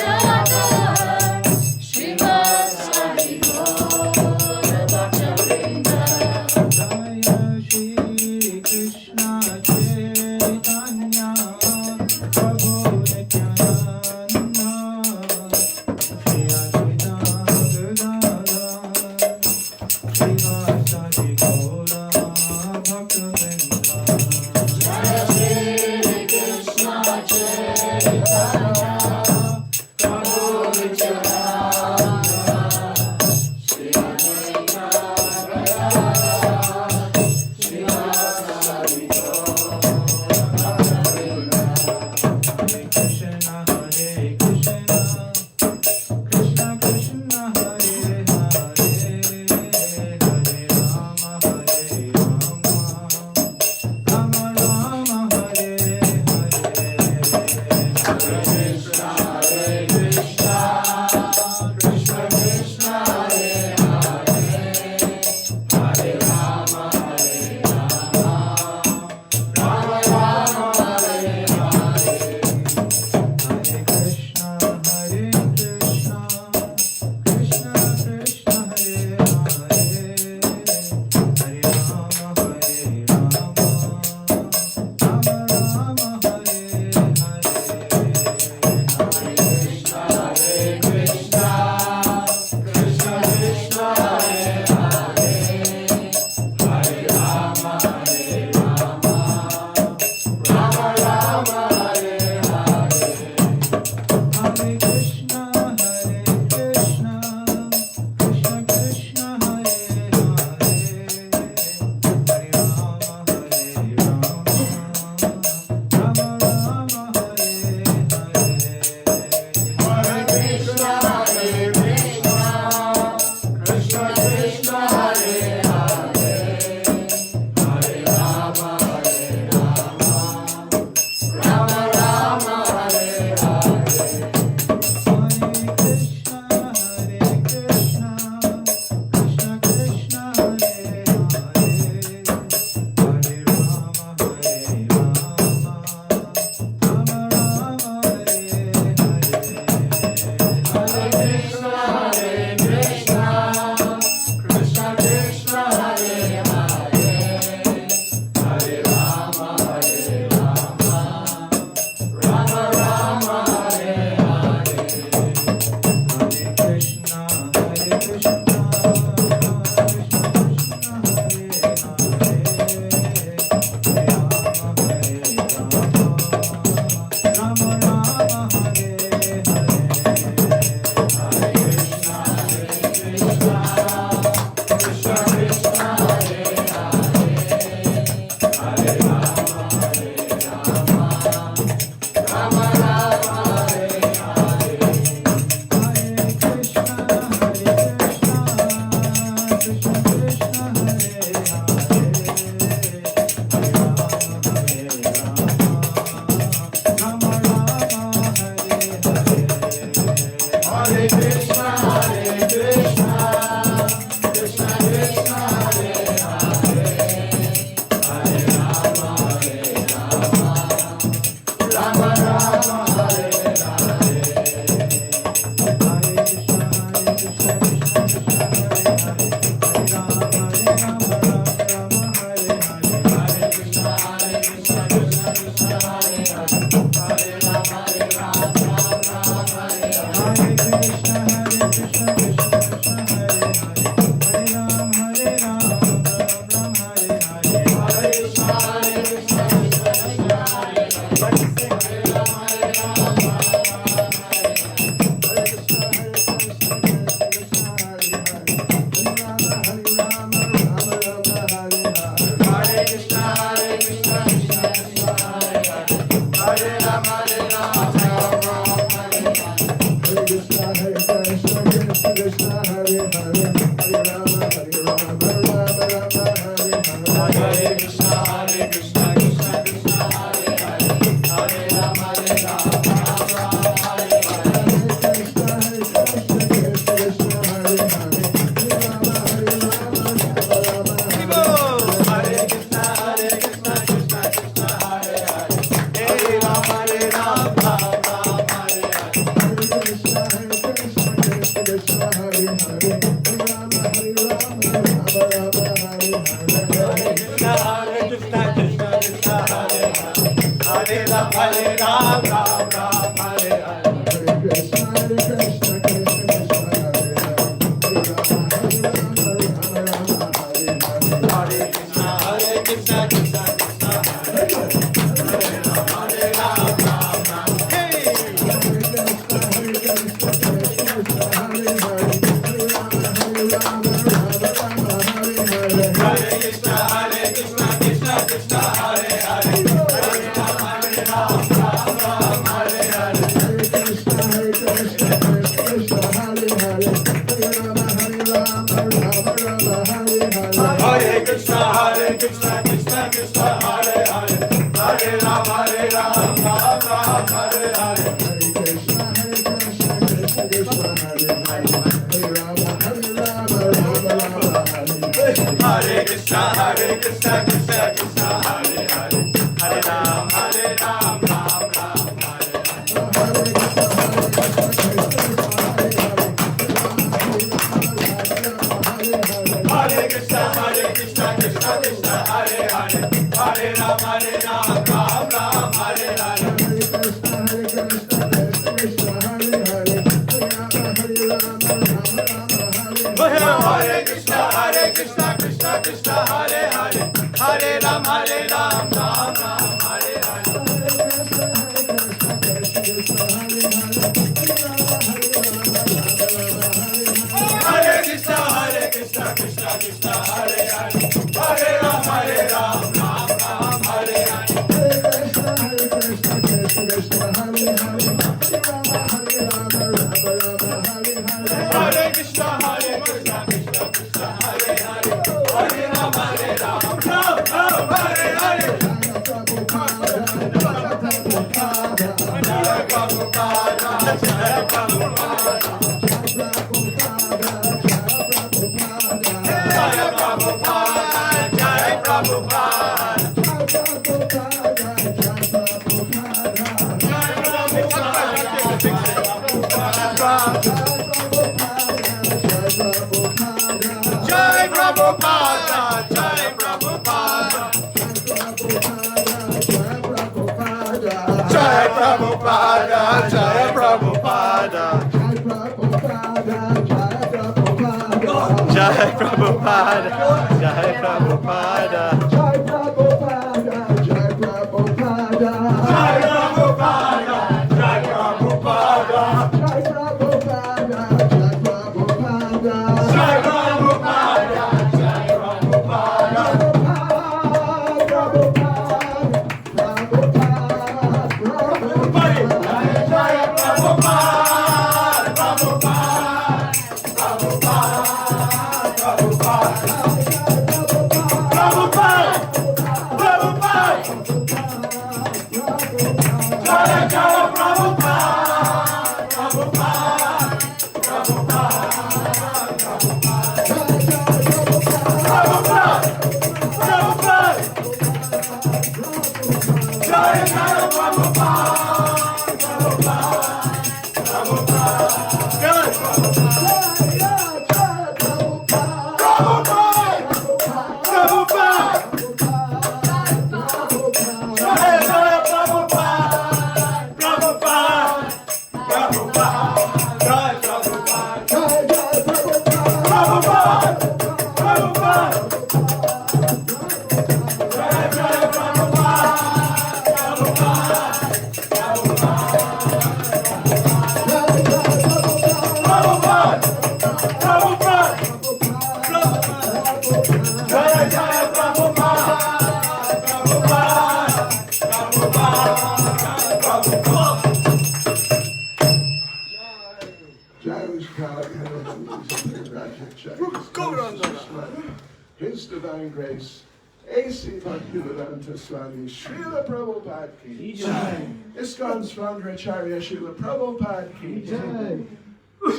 His Divine Grace, A.C. Bhaktivedanta Swami, Srila Prabhupada ki jai. ISKCON's founder Acharya Srila Prabhupada ki jai.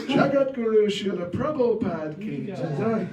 Jagat Guru Srila Prabhupada ki jai.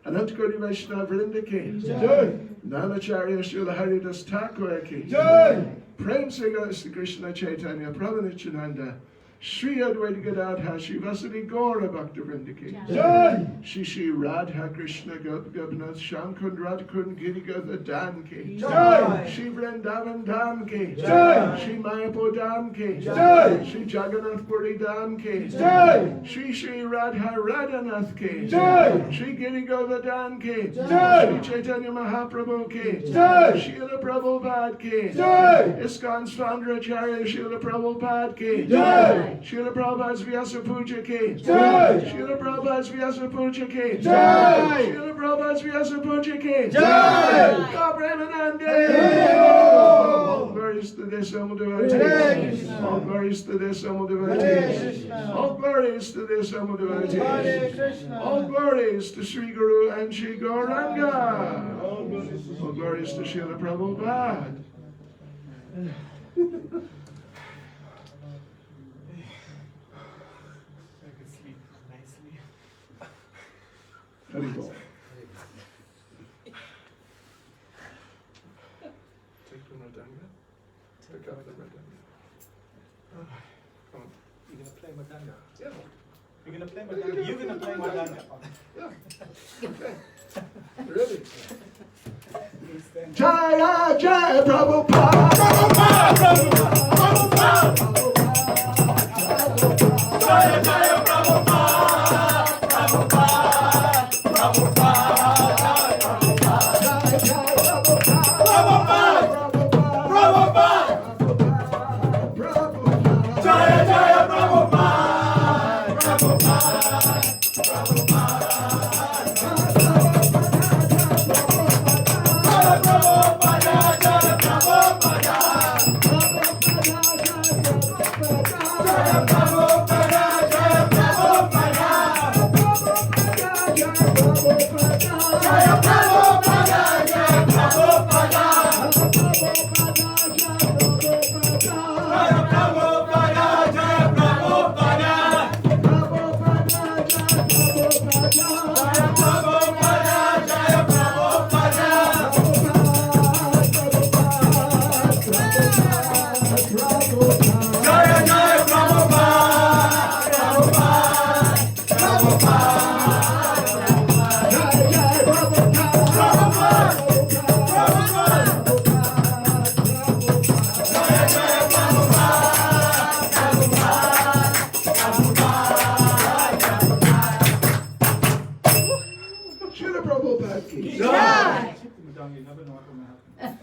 Anant Gauri Vaishnava Vrinda ki jai. Namacharya Srila Haridas Thakur ki jai. Prem Sri Krishna Chaitanya Prabhu Nityananda, Shri Advaita Gadadha Shivasati Gaura Bhaktivinoda ki Jai. Shri Radha Krishna Gopinath Shyam Kund Radha Kund Giri Govardhan ki Jai. Shri Vrindavan Dham ki Jai. Shri Mayapur Dham ki Jai. Shri Jagannath Puri Dham ki Jai. Shri Radha Radhanath ki Jai. Shri Giri Govardhan ki Jai. Shri Chaitanya Mahaprabhu ki Jai. Srila Prabhupada ki Jai. ISKCON Svandracharya Srila Prabhupada ki Jai. Srila Prabhupada's Vyasa Puja ki Jai. Srila Prabhupada's Vyasa Puja ki Jai. Srila Prabhupada's Vyasa Puja ki Jai. God Brahmanande. Jai. All glories to this Homo Hare devotees. Krishna. All glories to this Homo Hare devotees. Krishna. All glories to this Homo Hare devotees. Krishna. All glories to Sri Guru and Sri Gauranga. All glories to All glories to Srila Prabhupada. I could sleep nicely. Haribol. Take the Mridanga. Pick up the Mridanga. Come on. You gonna play Madanga? Yeah. You're gonna play Madanga? You're gonna play Madanga. Yeah. Okay. Ready? Please stand. Jaya Jaya Prabhupada. Prabhupada, Prabhupada, Prabhupada. Jaya Jaya Prabhupada, Prabhupada, Prabhupada, Prabhupada, Prabhupada. Jaya Jaya Prabhupada, Prabhupada, Srila Prabhupada ki. Madanga, you never know what will happen.